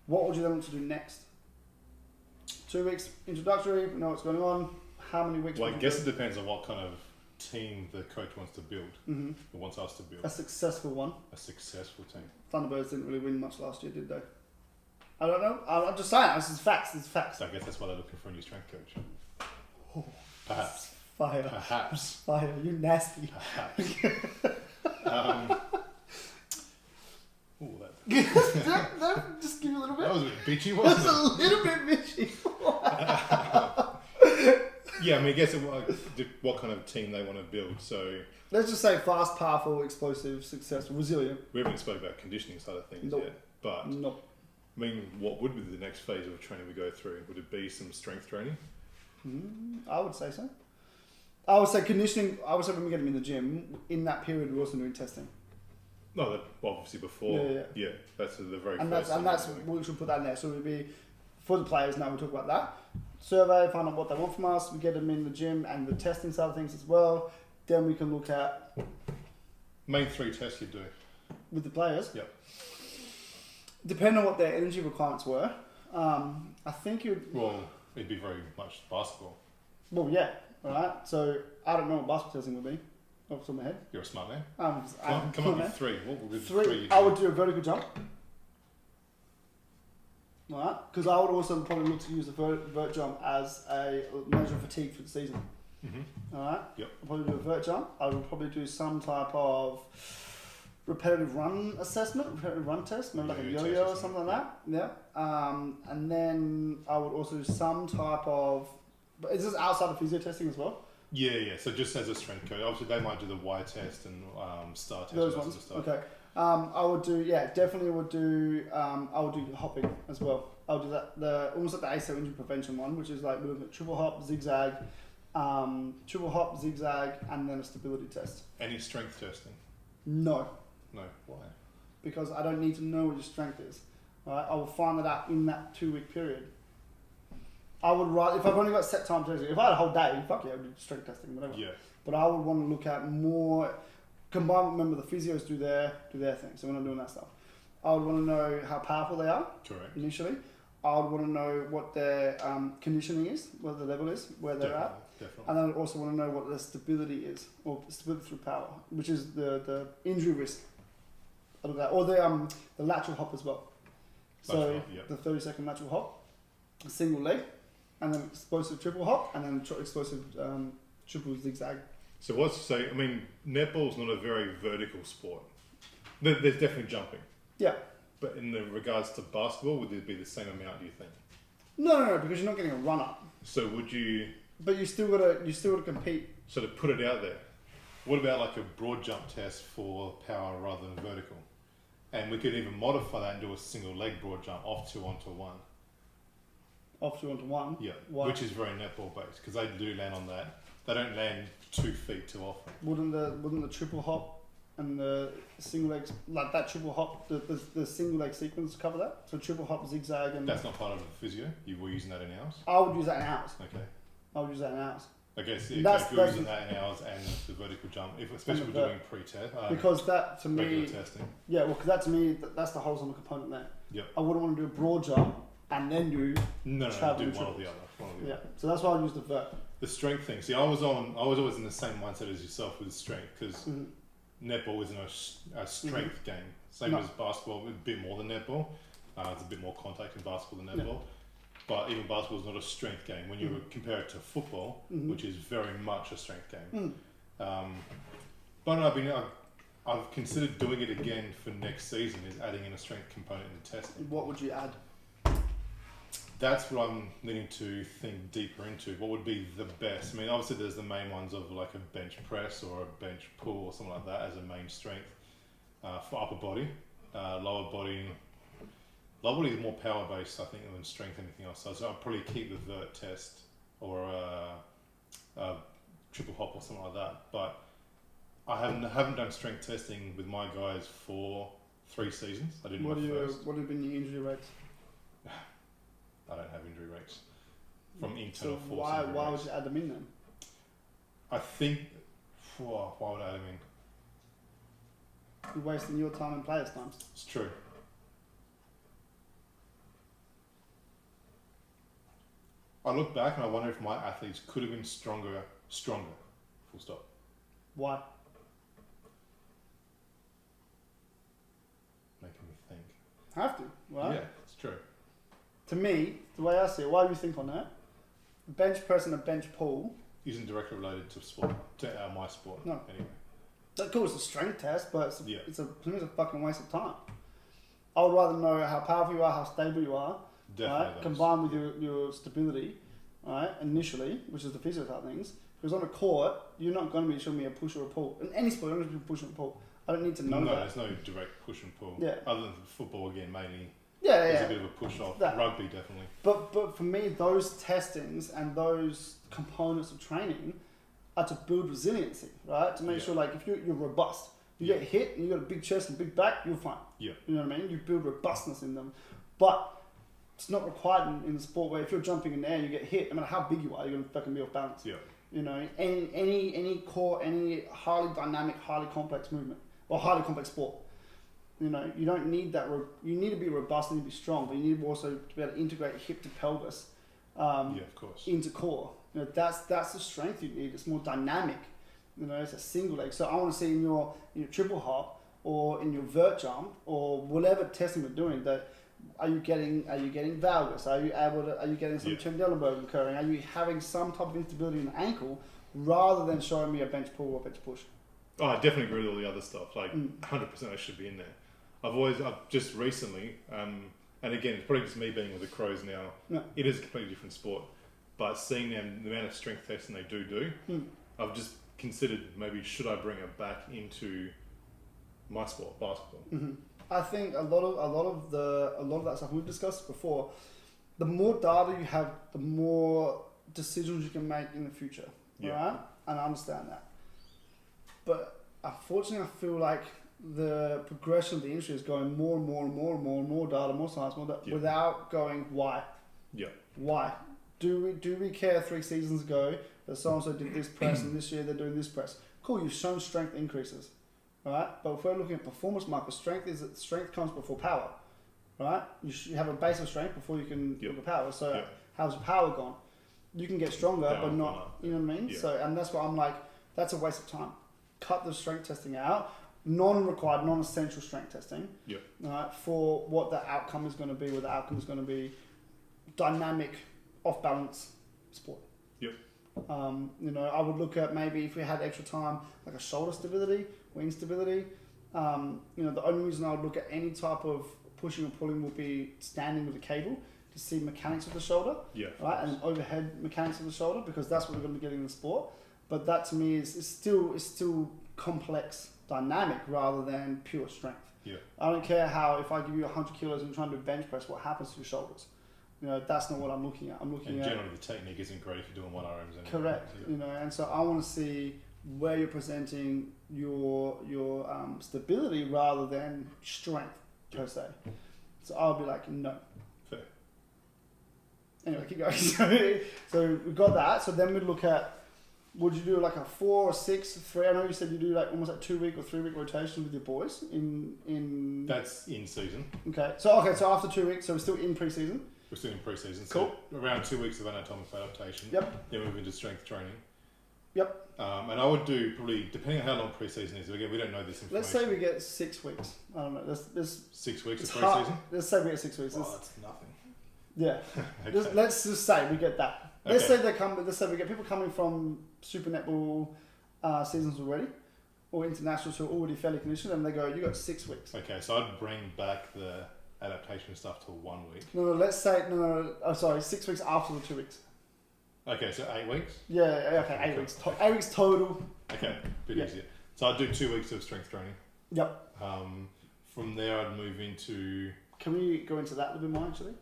[SPEAKER 1] What would you then want to do next? 2 weeks introductory. We know what's going on. How many weeks?
[SPEAKER 2] Well, I guess it depends on what kind of team the coach wants to build.
[SPEAKER 1] Mm-hmm.
[SPEAKER 2] Or wants us to build.
[SPEAKER 1] A successful one.
[SPEAKER 2] A successful team.
[SPEAKER 1] Thunderbirds didn't really win much last year, did they? I don't know. I'm just saying. This is facts. This is facts.
[SPEAKER 2] So I guess that's why they're looking for a new strength coach.
[SPEAKER 1] Oh,
[SPEAKER 2] Perhaps.
[SPEAKER 1] Fire.
[SPEAKER 2] Perhaps.
[SPEAKER 1] Fire. You nasty.
[SPEAKER 2] Perhaps.
[SPEAKER 1] that just give you a little bit.
[SPEAKER 2] That was a bit bitchy, wasn't it?
[SPEAKER 1] That was a little bit bitchy.
[SPEAKER 2] Yeah, I mean, I guess what kind of team they want to build. So
[SPEAKER 1] let's just say fast, powerful, explosive, successful, resilient.
[SPEAKER 2] We haven't spoken about conditioning side of things yet, but I mean, what would be the next phase of training we go through? Would it be some strength training?
[SPEAKER 1] I would say so. I would say conditioning. I would say when we get them in the gym, in that period, we're also doing testing.
[SPEAKER 2] No, obviously before. Yeah, that's the very first.
[SPEAKER 1] And that's we should put that in there. So it would be for the players. Now we talk about that. Survey, find out what they want from us. We get them in the gym and the testing side of things as well. Then we can look at
[SPEAKER 2] main 3 tests you do
[SPEAKER 1] with the players.
[SPEAKER 2] Yep.
[SPEAKER 1] Depending on what their energy requirements were, I think you'd.
[SPEAKER 2] Well, it'd be very much basketball.
[SPEAKER 1] Well, yeah. All right. So I don't know what basketball testing would be off the top of my head.
[SPEAKER 2] You're a smart man.
[SPEAKER 1] Come
[SPEAKER 2] on with 3. What would be
[SPEAKER 1] 3? I would do a vertical jump. Right, because I would also probably look to use the vert jump as a measure of fatigue for the season. Mm-hmm. All right.
[SPEAKER 2] Yep.
[SPEAKER 1] I'd probably do a vert jump. I would probably do some type of repetitive run assessment, repetitive run test, maybe like a yo-yo or something like that. Yeah. And then I would also do some type of. But is this outside of physio testing as well?
[SPEAKER 2] Yeah. So just as a strength coach, obviously they might do the Y test and STAR test.
[SPEAKER 1] Those ones. Okay. I would do, definitely would do, I would do hopping as well. I would do that, almost like the ACL injury prevention one, which is like we're looking at triple hop, zigzag, and then a stability test.
[SPEAKER 2] Any strength testing?
[SPEAKER 1] No.
[SPEAKER 2] No, why?
[SPEAKER 1] Because I don't need to know what your strength is. Right? I will find that out in that 2-week period. I would rather, if I've only got set time testing, if I had a whole day, fuck yeah, I would do strength testing, whatever.
[SPEAKER 2] Yeah.
[SPEAKER 1] But I would want to look at more. Combined, remember the physios do their thing, so we're not doing that stuff. I would want to know how powerful they are.
[SPEAKER 2] Correct.
[SPEAKER 1] Initially. I would want to know what their conditioning is, what the level is, where they're at.
[SPEAKER 2] Definitely.
[SPEAKER 1] And then I'd also want to know what their stability is, or stability through power, which is the injury risk. I look at that. Or the lateral hop as well. So
[SPEAKER 2] Lateral hop, yep.
[SPEAKER 1] the 30-second lateral hop, a single leg, and then explosive triple hop, and then explosive triple zigzag.
[SPEAKER 2] So netball's not a very vertical sport. There's definitely jumping.
[SPEAKER 1] Yeah.
[SPEAKER 2] But in the regards to basketball, would it be the same amount, do you think?
[SPEAKER 1] No, because you're not getting a run up.
[SPEAKER 2] So would you...
[SPEAKER 1] But you still gotta compete.
[SPEAKER 2] So to put it out there, what about like a broad jump test for power rather than vertical? And we could even modify that and do a single leg broad jump off 2 onto 1.
[SPEAKER 1] Off 2 onto 1?
[SPEAKER 2] Yeah,
[SPEAKER 1] Why?
[SPEAKER 2] which is very netball based, because they do land on that. They don't land 2 feet too often.
[SPEAKER 1] Wouldn't the triple hop and the single legs, like that triple hop, the single leg sequence cover that? So triple hop, zigzag, and...
[SPEAKER 2] That's not part of the physio? You were using that in ours?
[SPEAKER 1] I would use that in ours.
[SPEAKER 2] Okay.
[SPEAKER 1] I would use that in ours.
[SPEAKER 2] Okay, so
[SPEAKER 1] That's-
[SPEAKER 2] if you're
[SPEAKER 1] that's
[SPEAKER 2] using that in ours and the vertical jump, especially if we're doing pre-test,
[SPEAKER 1] Because that, to
[SPEAKER 2] regular
[SPEAKER 1] me...
[SPEAKER 2] testing.
[SPEAKER 1] Yeah, well, because that, to me, that's the horizontal component there.
[SPEAKER 2] Yep.
[SPEAKER 1] I wouldn't want to do a broad jump and then do...
[SPEAKER 2] No, do
[SPEAKER 1] traveling
[SPEAKER 2] one or the
[SPEAKER 1] triples.
[SPEAKER 2] other.
[SPEAKER 1] Yeah, so that's why I use the vert.
[SPEAKER 2] The strength thing. See, I was always in the same mindset as yourself with strength, because
[SPEAKER 1] Mm-hmm.
[SPEAKER 2] netball isn't a strength game. Same
[SPEAKER 1] No.
[SPEAKER 2] as basketball, a bit more than netball. It's a bit more contact in basketball than
[SPEAKER 1] Yeah.
[SPEAKER 2] netball. But even basketball is not a strength game when you compare it to football, which is very much a strength game. But I've considered doing it again for next season, is adding in a strength component in testing.
[SPEAKER 1] What would you add?
[SPEAKER 2] That's what I'm needing to think deeper into. What would be the best? I mean, obviously there's the main ones of like a bench press or a bench pull or something like that as a main strength for upper body. Lower body is more power based, I think, than strength anything else. So I'll probably keep the vert test or a triple hop or something like that. But I haven't done strength testing with my guys for 3 seasons. I did my first.
[SPEAKER 1] What have been your injury rates?
[SPEAKER 2] I don't have injury rates from internal
[SPEAKER 1] So
[SPEAKER 2] force.
[SPEAKER 1] why would you add them in then?
[SPEAKER 2] I think. Why would I add them in?
[SPEAKER 1] You're wasting your time and players' time.
[SPEAKER 2] It's true. I look back and I wonder if my athletes could have been stronger. Full stop.
[SPEAKER 1] Why?
[SPEAKER 2] Making me think.
[SPEAKER 1] Have to, right?
[SPEAKER 2] Yeah, it's true.
[SPEAKER 1] To me, the way I see it, why do you think on that? A bench press and a bench pull.
[SPEAKER 2] Isn't directly related to sport, to my sport.
[SPEAKER 1] No.
[SPEAKER 2] Anyway.
[SPEAKER 1] Of course, it's a strength test, but
[SPEAKER 2] Yeah.
[SPEAKER 1] to me, it's a fucking waste of time. I would rather know how powerful you are, how stable you are,
[SPEAKER 2] Definitely.
[SPEAKER 1] right? Combined with your stability, right? Initially, which is the physio type things. Because on a court, you're not going to be showing me a push or a pull. In any sport, you're not going to be push or a pull. I don't need to know
[SPEAKER 2] No,
[SPEAKER 1] that.
[SPEAKER 2] there's no direct push and pull.
[SPEAKER 1] Yeah.
[SPEAKER 2] Other than football, again, mainly.
[SPEAKER 1] Yeah,
[SPEAKER 2] There's
[SPEAKER 1] yeah.
[SPEAKER 2] a bit of a push off.
[SPEAKER 1] That-
[SPEAKER 2] Rugby, definitely.
[SPEAKER 1] But for me, those testings and those components of training are to build resiliency, right? To make
[SPEAKER 2] Yeah.
[SPEAKER 1] sure, like, if you're robust, you
[SPEAKER 2] Yeah.
[SPEAKER 1] get hit and you got a big chest and big back, you're fine.
[SPEAKER 2] Yeah.
[SPEAKER 1] You know what I mean? You build robustness in them. But it's not required in the sport where if you're jumping in the air and you get hit, no matter how big you are, you're going to fucking be off balance.
[SPEAKER 2] Yeah.
[SPEAKER 1] You know, any core, any highly dynamic, highly complex movement or highly complex sport. You know, you don't need that. You need to be robust and you need to be strong, but you need also to be able to integrate hip to pelvis
[SPEAKER 2] Yeah, of course.
[SPEAKER 1] into core. You know, that's the strength you need. It's more dynamic. You know, it's a single leg. So I want to see in your triple hop or in your vert jump or whatever testing we're doing that. Are you getting valgus? Are you getting some
[SPEAKER 2] Yeah.
[SPEAKER 1] Trendelenburg occurring? Are you having some type of instability in the ankle rather than showing me a bench pull or bench push?
[SPEAKER 2] Oh, I definitely agree with all the other stuff. Like,
[SPEAKER 1] Mm.
[SPEAKER 2] 100% I should be in there. I've just recently, and again, it's probably just me being with the Crows now.
[SPEAKER 1] Yeah.
[SPEAKER 2] It is a completely different sport. But seeing them, the amount of strength testing they do, I've just considered maybe should I bring it back into my sport, basketball.
[SPEAKER 1] Mm-hmm. I think a lot of that stuff we've discussed before. The more data you have, the more decisions you can make in the future,
[SPEAKER 2] Yeah.
[SPEAKER 1] right? And I understand that. But unfortunately, I feel like the progression of the industry is going more and more and more and more and more data, more science, more data,
[SPEAKER 2] Yeah.
[SPEAKER 1] without going why.
[SPEAKER 2] Yeah.
[SPEAKER 1] Why? Do we care 3 seasons ago that so and so did this press and this year they're doing this press? Cool, you've shown strength increases, right? But if we're looking at performance markers, strength comes before power, right? You have a base of strength before you can
[SPEAKER 2] Yep.
[SPEAKER 1] look at power. So
[SPEAKER 2] Yep.
[SPEAKER 1] how's your power gone? You can get stronger,
[SPEAKER 2] Power
[SPEAKER 1] but not,
[SPEAKER 2] gone up.
[SPEAKER 1] you know what I mean?
[SPEAKER 2] Yeah.
[SPEAKER 1] So, and that's why I'm like, that's a waste of time. Cut the strength testing out, non-required, non-essential strength testing,
[SPEAKER 2] Yep.
[SPEAKER 1] right, for what the outcome is going to be, where the outcome is going to be dynamic, off-balance sport.
[SPEAKER 2] Yep.
[SPEAKER 1] You know, I would look at maybe if we had extra time, like a shoulder stability, wing stability. You know, the only reason I would look at any type of pushing or pulling would be standing with a cable to see mechanics of the shoulder,
[SPEAKER 2] Yeah.
[SPEAKER 1] right, and overhead mechanics of the shoulder, because that's what we're going to be getting in the sport. But that to me is still complex dynamic rather than pure strength.
[SPEAKER 2] Yeah.
[SPEAKER 1] I don't care how, if I give you 100 kilos and you're trying to do bench press, what happens to your shoulders? You know, that's not what I'm looking at. I'm looking
[SPEAKER 2] And
[SPEAKER 1] at
[SPEAKER 2] generally, the technique isn't great if you're doing 1RMs. Anyway.
[SPEAKER 1] correct.
[SPEAKER 2] Yeah.
[SPEAKER 1] You know, and so I want to see where you're presenting your stability rather than strength per se. So I'll be like, no.
[SPEAKER 2] Fair.
[SPEAKER 1] Anyway, keep going. So we've got that. So then we look at, would you do like a 4 or 6, 3? I know you said you do like almost like 2 week or 3 week rotation with your boys in.
[SPEAKER 2] That's in season.
[SPEAKER 1] Okay. So after 2 weeks, so we're still in pre-season.
[SPEAKER 2] We're still in pre-season.
[SPEAKER 1] Cool.
[SPEAKER 2] So around 2 weeks of anatomical adaptation.
[SPEAKER 1] Yep.
[SPEAKER 2] Then move into strength training.
[SPEAKER 1] Yep.
[SPEAKER 2] And I would do probably, depending on how long pre-season is. Again, we don't know this information.
[SPEAKER 1] Let's say we get 6 weeks. I don't know. There's
[SPEAKER 2] 6 weeks
[SPEAKER 1] it's
[SPEAKER 2] of
[SPEAKER 1] hard.
[SPEAKER 2] pre-season.
[SPEAKER 1] Let's say we get 6 weeks.
[SPEAKER 2] Well, that's nothing.
[SPEAKER 1] Yeah.
[SPEAKER 2] Okay.
[SPEAKER 1] Let's just say we get that. Let's
[SPEAKER 2] Okay.
[SPEAKER 1] say let's say we get people coming from Super Netball seasons already, or internationals who are already fairly conditioned, and they go, "You got 6 weeks."
[SPEAKER 2] Okay, so I'd bring back the adaptation stuff to 1 week.
[SPEAKER 1] No. Let's say no. Oh, sorry, 6 weeks after the 2 weeks.
[SPEAKER 2] Okay, so 8 weeks.
[SPEAKER 1] Yeah. Okay. 8 weeks. 8 weeks total.
[SPEAKER 2] Okay, bit
[SPEAKER 1] Yeah.
[SPEAKER 2] easier. So I'd do 2 weeks of strength training.
[SPEAKER 1] Yep.
[SPEAKER 2] From there, I'd move into.
[SPEAKER 1] Can we go into that a little bit more actually?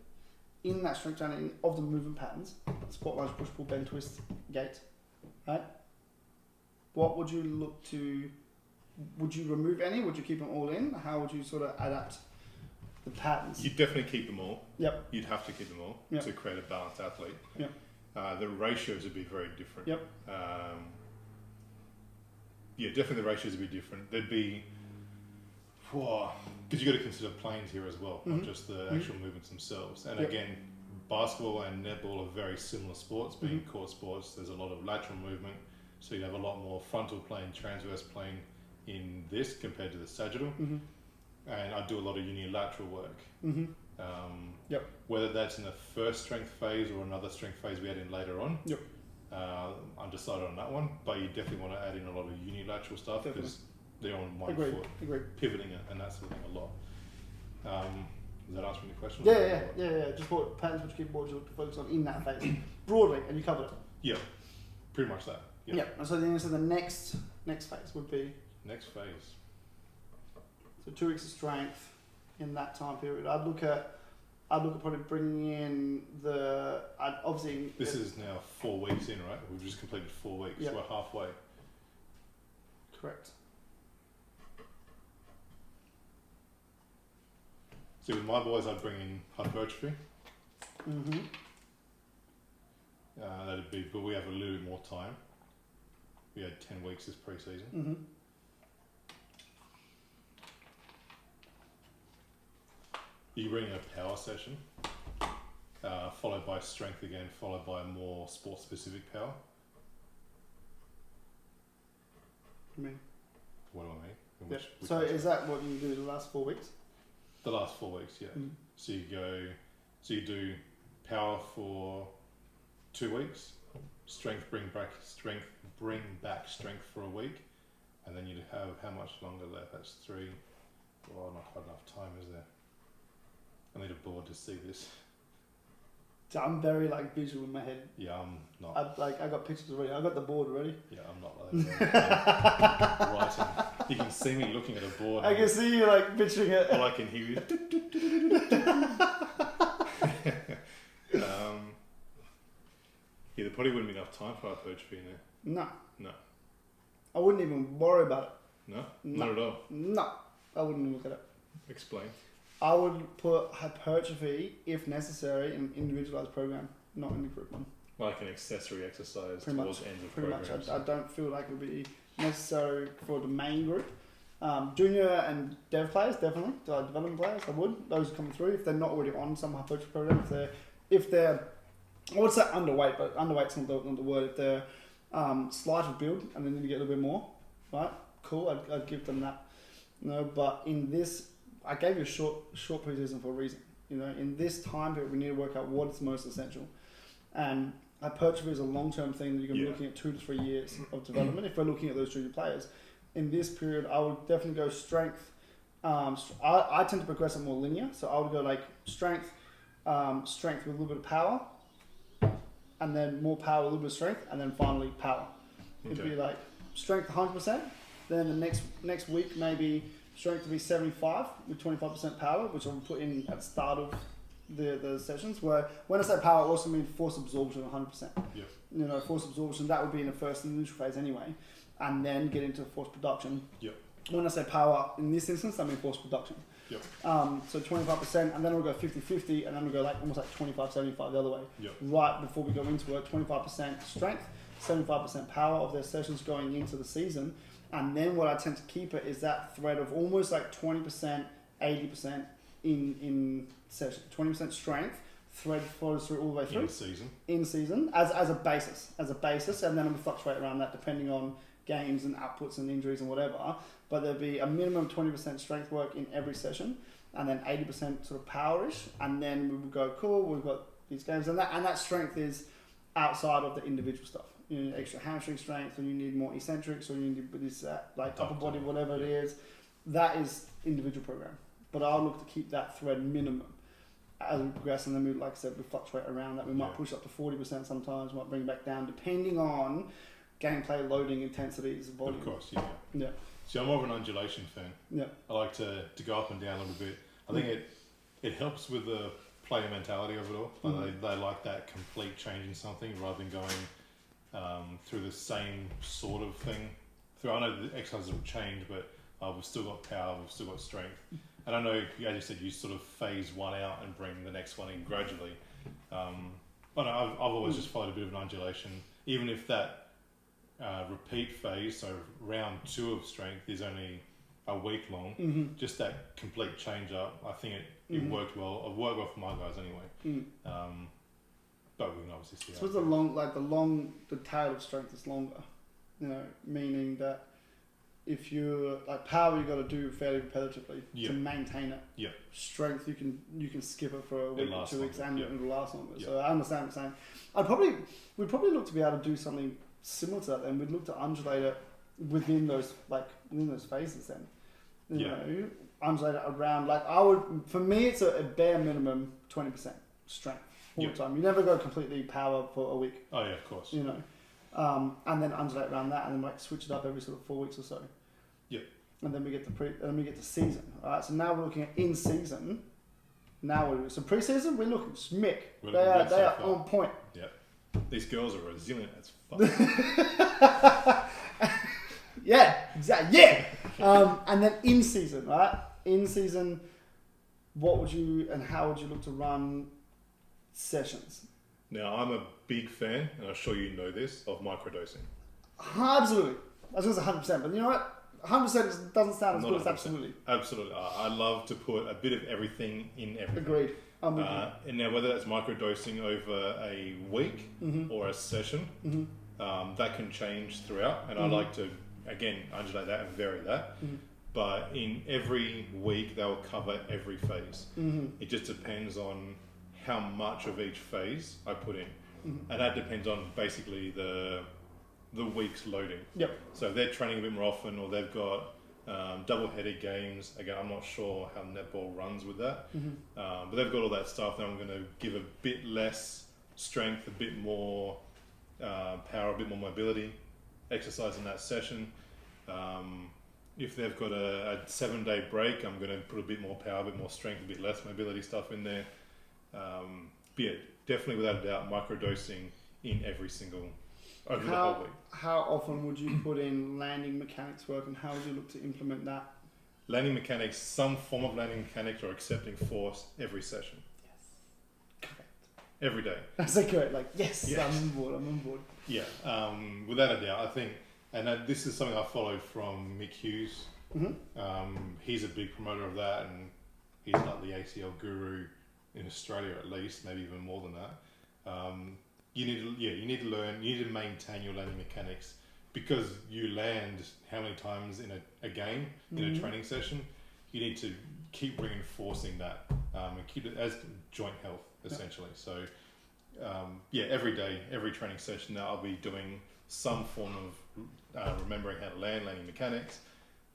[SPEAKER 1] In that strength training of the movement patterns, squat, lunge, push, pull, bend, twist, gait, right? What would you look to? Would you remove any? Would you keep them all in? How would you sort of adapt the patterns?
[SPEAKER 2] You'd definitely keep them all.
[SPEAKER 1] Yep.
[SPEAKER 2] You'd have to keep them all
[SPEAKER 1] Yep.
[SPEAKER 2] to create a balanced athlete.
[SPEAKER 1] Yep.
[SPEAKER 2] The ratios would be very different.
[SPEAKER 1] Yep.
[SPEAKER 2] Yeah, definitely the ratios would be different. There'd be, because you got to consider planes here as well, not just the actual movements themselves. And
[SPEAKER 1] Yep.
[SPEAKER 2] again, basketball and netball are very similar sports, being court sports. There's a lot of lateral movement, so you have a lot more frontal plane, transverse plane in this compared to the sagittal. And I do a lot of unilateral work.
[SPEAKER 1] Yep.
[SPEAKER 2] Whether that's in the first strength phase or another strength phase we add in later on.
[SPEAKER 1] Yep.
[SPEAKER 2] Undecided on that one, but you definitely want to add in a lot of unilateral stuff because they're on one
[SPEAKER 1] Agreed.
[SPEAKER 2] foot,
[SPEAKER 1] Agreed.
[SPEAKER 2] pivoting it and that sort of thing a lot. Is that answering the question?
[SPEAKER 1] Yeah. Just what patterns would you keep? What would you look to focus on in that phase broadly, and you covered it.
[SPEAKER 2] Yeah, pretty much that. Yeah.
[SPEAKER 1] Yeah. And so then the next phase would be
[SPEAKER 2] Next phase.
[SPEAKER 1] so 2 weeks of strength in that time period. I'd look at probably bringing in obviously.
[SPEAKER 2] This is now 4 weeks in, right? We've just completed 4 weeks.
[SPEAKER 1] Yeah.
[SPEAKER 2] We're halfway.
[SPEAKER 1] Correct.
[SPEAKER 2] So with my boys, I'd bring in hypertrophy. That'd be, but we have a little bit more time. We had 10 weeks this pre-season. You bring in a power session, followed by strength again, followed by more sport-specific power.
[SPEAKER 1] I mean,
[SPEAKER 2] What do I mean? In
[SPEAKER 1] yep.
[SPEAKER 2] which
[SPEAKER 1] So
[SPEAKER 2] aspect?
[SPEAKER 1] is that what you do the last 4 weeks?
[SPEAKER 2] The last 4 weeks, yeah. So you do power for 2 weeks, strength bring back strength for a week, and then you'd have how much longer left? That's 3. Well, not quite enough time, is there? I need a board to see this.
[SPEAKER 1] So I'm very visual in my head.
[SPEAKER 2] Yeah, I'm not.
[SPEAKER 1] I got pictures already. I got the board already.
[SPEAKER 2] Yeah, I'm not like that. I'm writing. You can see me looking at a board.
[SPEAKER 1] I can see you picturing it.
[SPEAKER 2] All I can hear is. Yeah, there probably wouldn't be enough time for hypertrophy in there. No.
[SPEAKER 1] I wouldn't even worry about it.
[SPEAKER 2] No? Not at all.
[SPEAKER 1] No. I wouldn't even look at it.
[SPEAKER 2] Explain.
[SPEAKER 1] I would put hypertrophy, if necessary, in an individualized program, not in the group one.
[SPEAKER 2] Like an accessory exercise
[SPEAKER 1] Pretty
[SPEAKER 2] towards
[SPEAKER 1] much.
[SPEAKER 2] ends of
[SPEAKER 1] Pretty much.
[SPEAKER 2] programs.
[SPEAKER 1] I don't feel like it would be necessary for the main group. Junior and dev players, definitely. Development players, I would. Those coming through, if they're not already on some hypertrophy program, if they're, I would say underweight, but underweight's not the word. If they're slight of build and they need to get a little bit more, right? Cool, I'd give them that. But in this, I gave you a short preseason for a reason. In this time period, we need to work out what is most essential. And hypertrophy is a long-term thing that you're going to be looking at 2 to 3 years of development. If we're looking at those junior players, in this period, I would definitely go strength. I tend to progress it more linear, so I would go like strength with a little bit of power, and then more power, a little bit of strength, and then finally power. Okay. It'd be like strength 100%. Then the next week maybe strength to be 75 with 25% power, which I'll put in at the start of the sessions. Where when I say power, I also mean force absorption 100%.
[SPEAKER 2] Yeah.
[SPEAKER 1] Force absorption, that would be in the first initial phase anyway, and then get into force production.
[SPEAKER 2] Yep.
[SPEAKER 1] When I say power, in this instance, I mean force production.
[SPEAKER 2] Yep.
[SPEAKER 1] So 25%, and then we'll go 50-50, and then we'll go like almost like 25-75 the other way.
[SPEAKER 2] Yep.
[SPEAKER 1] Right before we go into it, 25% strength, 75% power of their sessions going into the season. And then what I tend to keep it is that thread of almost like 20%, 80% in session. 20% strength, thread flows through all the way through. In season, as a basis. And then I'm going to fluctuate around that depending on games and outputs and injuries and whatever. But there'll be a minimum 20% strength work in every session, and then 80% sort of powerish. And then we will go, cool, we've got these games. And that strength is outside of the individual stuff. You need extra hamstring strength, or you need more eccentrics, or you need this like upper body, whatever it is. That is individual program. But I'll look to keep that thread minimum as we progress, and then we, like I said, we fluctuate around that. We might push up to 40% sometimes, might bring it back down, depending on gameplay loading intensities, volume.
[SPEAKER 2] Of course, yeah. See, I'm more of an undulation fan. Yeah. I like to go up and down a little bit. I think it helps with the player mentality of it all. Mm-hmm. They like that complete change in something rather than going through the same sort of thing. I know the exercises will change, but we've still got power, we've still got strength. And I know, as you said, you sort of phase one out and bring the next one in gradually. But I've always just followed a bit of an undulation, even if that repeat phase, so round 2 of strength, is only a week long. Mm-hmm. Just that complete change up, I think it worked well. It worked well for my guys anyway. Mm. But we can obviously see.
[SPEAKER 1] So it's the tail of strength is longer, meaning that if you're like power, you got to do fairly repetitively to maintain it. Yeah. Strength, you can skip it for a week or 2 weeks, and it'll last longer. Yeah. So I understand what you're saying. We'd probably look to be able to do something similar to that. Then we'd look to undulate it within those phases. Then, undulate it around. Like for me, it's a bare minimum 20% strength. All the time. You never go completely power for a week.
[SPEAKER 2] Oh yeah, of course.
[SPEAKER 1] And then undulate around that, and then like switch it up every sort of 4 weeks or so.
[SPEAKER 2] Yep.
[SPEAKER 1] And then we get to season. All right. So now we're looking at in season. So pre-season we're looking smick. They are on point.
[SPEAKER 2] Yep. These girls are resilient as fuck.
[SPEAKER 1] Yeah. Exactly. Yeah. And then in season, right? In season, what would you and how would you look to run sessions?
[SPEAKER 2] Now, I'm a big fan, and I'm sure you know this, of microdosing.
[SPEAKER 1] Absolutely. I was going to say 100%, but you know what? 100% doesn't sound as good as absolutely.
[SPEAKER 2] Absolutely. I love to put a bit of everything in everything.
[SPEAKER 1] Agreed.
[SPEAKER 2] And now, whether that's microdosing over a week or a session, that can change throughout. And I like to, again, undulate that and vary that. But in every week, they'll cover every phase. It just depends on how much of each phase I put in. And that depends on basically the week's loading. Yep. So if they're training a bit more often, or they've got double-headed games, again, I'm not sure how netball runs with that, but they've got all that stuff. Then I'm going to give a bit less strength, a bit more power, a bit more mobility exercise in that session. If they've got a 7-day break, I'm going to put a bit more power, a bit more strength, a bit less mobility stuff in there. But yeah, definitely without a doubt, microdosing in every single over the whole week.
[SPEAKER 1] How often would you put in landing mechanics work, and how would you look to implement that?
[SPEAKER 2] Landing mechanics, some form of landing mechanics, or accepting force every session.
[SPEAKER 1] Yes, correct.
[SPEAKER 2] Every day.
[SPEAKER 1] That's correct. Like yes. I'm on board.
[SPEAKER 2] Yeah, without a doubt, I think, and this is something I followed from Mick Hughes He's a big promoter of that, and he's like the ACL guru in Australia at least, maybe even more than that. You need to learn, you need to maintain your landing mechanics, because you land how many times in a game, in a training session. You need to keep reinforcing that and keep it as joint health, essentially. So, every day, every training session now, I'll be doing some form of remembering how to land, landing mechanics,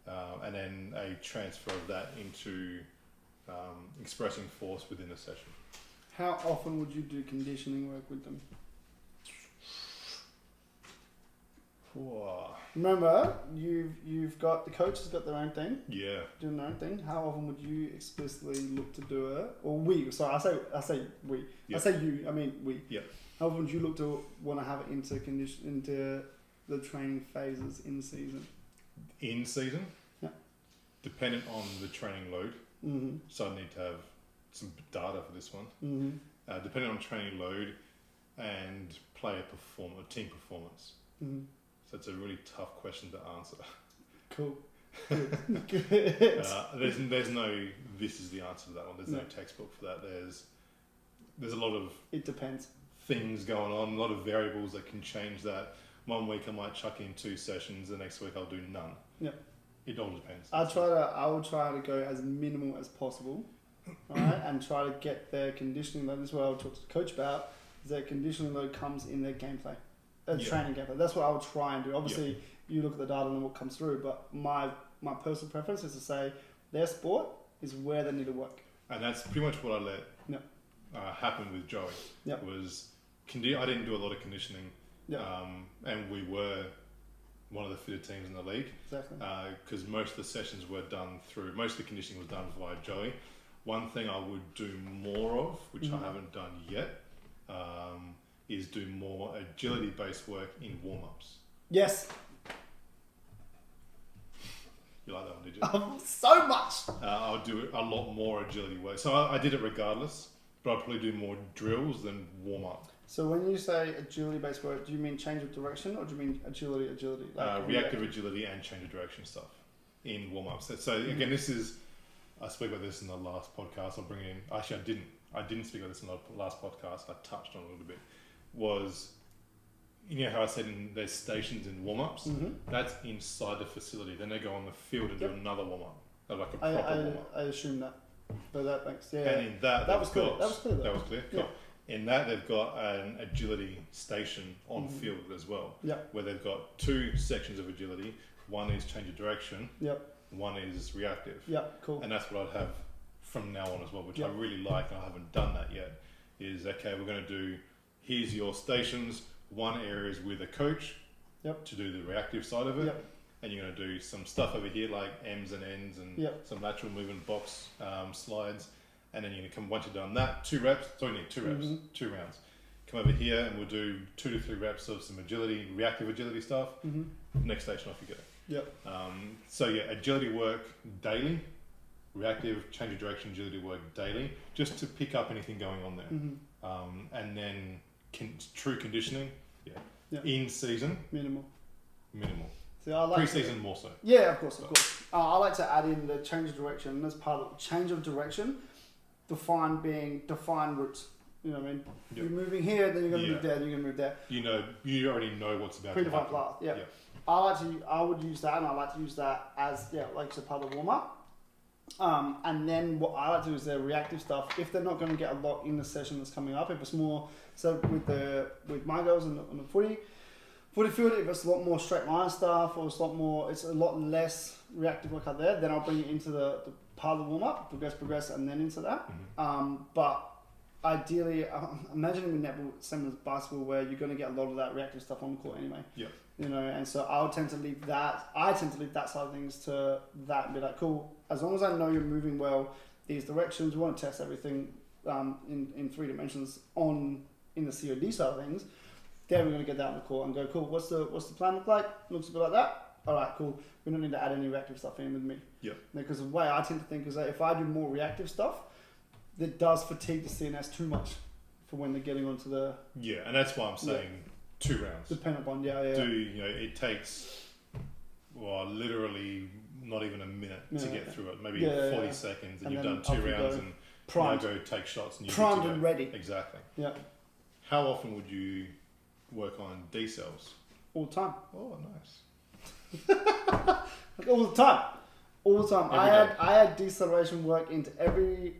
[SPEAKER 2] and then a transfer of that into expressing force within the session.
[SPEAKER 1] How often would you do conditioning work with them?
[SPEAKER 2] Whoa.
[SPEAKER 1] Remember, you've got the coach has got their own thing.
[SPEAKER 2] Yeah.
[SPEAKER 1] Doing their own thing. How often would you explicitly look to do it? Or we? Sorry, I say we.
[SPEAKER 2] Yep.
[SPEAKER 1] I say you. I mean we.
[SPEAKER 2] Yeah.
[SPEAKER 1] How often would you look to want to have it into the training phases in season?
[SPEAKER 2] In season?
[SPEAKER 1] Yeah.
[SPEAKER 2] Dependent on the training load.
[SPEAKER 1] Mm-hmm.
[SPEAKER 2] So I need to have some data for this one.
[SPEAKER 1] Mm-hmm.
[SPEAKER 2] Depending on training load and team performance.
[SPEAKER 1] Mm-hmm.
[SPEAKER 2] So it's a really tough question to answer.
[SPEAKER 1] Cool. Good.
[SPEAKER 2] There's no this is the answer to that one. There's no textbook for that. There's a lot of
[SPEAKER 1] It depends.
[SPEAKER 2] things going on, a lot of variables that can change that. One week I might chuck in 2 sessions, the next week I'll do none.
[SPEAKER 1] Yeah.
[SPEAKER 2] It all depends.
[SPEAKER 1] I will try to go as minimal as possible, alright, and try to get their conditioning load. This is what I'll talk to the coach about. Is their conditioning load comes in their gameplay, training gameplay. That's what I would try and do. Obviously, you look at the data and what comes through, but my personal preference is to say their sport is where they need to work.
[SPEAKER 2] And that's pretty much what I let happen with Joey.
[SPEAKER 1] Yep.
[SPEAKER 2] Was I didn't do a lot of conditioning, and we were one of the fitter teams in the league.
[SPEAKER 1] Exactly.
[SPEAKER 2] Because most of the sessions were done most of the conditioning was done via Joey. One thing I would do more of, which I haven't done yet, is do more agility-based work in warm-ups.
[SPEAKER 1] Yes.
[SPEAKER 2] You like that one, did you?
[SPEAKER 1] So much.
[SPEAKER 2] I'll do a lot more agility work. So I did it regardless, but I'll probably do more drills than warm-up.
[SPEAKER 1] So when you say agility-based work, do you mean change of direction, or do you mean agility? Like
[SPEAKER 2] reactive agility and change of direction stuff in warm-ups. So again, I spoke about this in the last podcast. I'll bring it in. Actually, I didn't speak about this in the last podcast. I touched on it a little bit. Was, you know how I said there's stations in warm-ups? Mm-hmm. That's inside the facility. Then they go on the field and do another warm-up. Like a proper warm-up.
[SPEAKER 1] I assume that. But that makes,
[SPEAKER 2] And in that was clear.
[SPEAKER 1] That was clear.
[SPEAKER 2] That was clear? Cool. Yeah. In that, they've got an agility station on field as well.
[SPEAKER 1] Yep.
[SPEAKER 2] Where they've got 2 sections of agility. One is change of direction.
[SPEAKER 1] Yep.
[SPEAKER 2] One is reactive.
[SPEAKER 1] Yep, cool.
[SPEAKER 2] And that's what I'd have from now on as well, which I really like, and I haven't done that yet. Is, okay, we're going to do, here's your stations. One area is with a coach to do the reactive side of it. Yep. And you're going to do some stuff over here like M's and N's and some lateral movement box slides. And then you're going to come, once you've done that, 2 reps. So you need 2 reps, 2 rounds. Come over here and we'll do 2 to 3 reps of some agility, reactive agility stuff. Next station, off you go. Yep. Agility work daily, reactive change of direction agility work daily, just to pick up anything going on there. And then true conditioning, in season, minimal.
[SPEAKER 1] See, I like
[SPEAKER 2] pre-season more so.
[SPEAKER 1] Yeah, of course. I like to add in the change of direction as part of change of direction. Define routes. You know what I mean? Yep. You're moving here, then you're going to move there, then you're going to move there.
[SPEAKER 2] You know, you already know what's about
[SPEAKER 1] to happen. Predefined path. Yeah. I would use that, and I like to use that as like a part of the warm up. And then what I like to do is their reactive stuff. If they're not going to get a lot in the session that's coming up, if it's more so with my girls on the footy field, if it's a lot more straight line stuff, or it's a lot less reactive work out there, then I'll bring it into the part of the warm up, progress, and then into that. But ideally, I'm imagining with netball, same as basketball, where you're going to get a lot of that reactive stuff on the court anyway. Yeah. You know, and so I tend to leave that side of things to that and be like, cool, as long as I know you're moving well, these directions, we want to test everything in 3 dimensions in the COD side of things, then we're going to get that on the court and go, cool, what's the plan look like? Looks a bit like that. All right, cool. We don't need to add any reactive stuff in with me. Yeah. Because the way I tend to think is that if I do more reactive stuff, that does fatigue the CNS too much for when they're getting onto the...
[SPEAKER 2] Yeah, and that's why I'm saying 2 rounds.
[SPEAKER 1] Dependent on,
[SPEAKER 2] it takes, literally not even a minute to get through it, maybe
[SPEAKER 1] Yeah,
[SPEAKER 2] 40
[SPEAKER 1] yeah.
[SPEAKER 2] seconds, and
[SPEAKER 1] And
[SPEAKER 2] you've
[SPEAKER 1] then
[SPEAKER 2] done 2
[SPEAKER 1] off you
[SPEAKER 2] rounds
[SPEAKER 1] go.
[SPEAKER 2] and
[SPEAKER 1] Primed.
[SPEAKER 2] now go take shots and you're
[SPEAKER 1] Primed
[SPEAKER 2] good to
[SPEAKER 1] and
[SPEAKER 2] go.
[SPEAKER 1] ready.
[SPEAKER 2] Exactly.
[SPEAKER 1] Yeah.
[SPEAKER 2] How often would you work on D cells?
[SPEAKER 1] All the time.
[SPEAKER 2] Oh, nice.
[SPEAKER 1] Like all the time. All the time.
[SPEAKER 2] Every day.
[SPEAKER 1] I had deceleration work into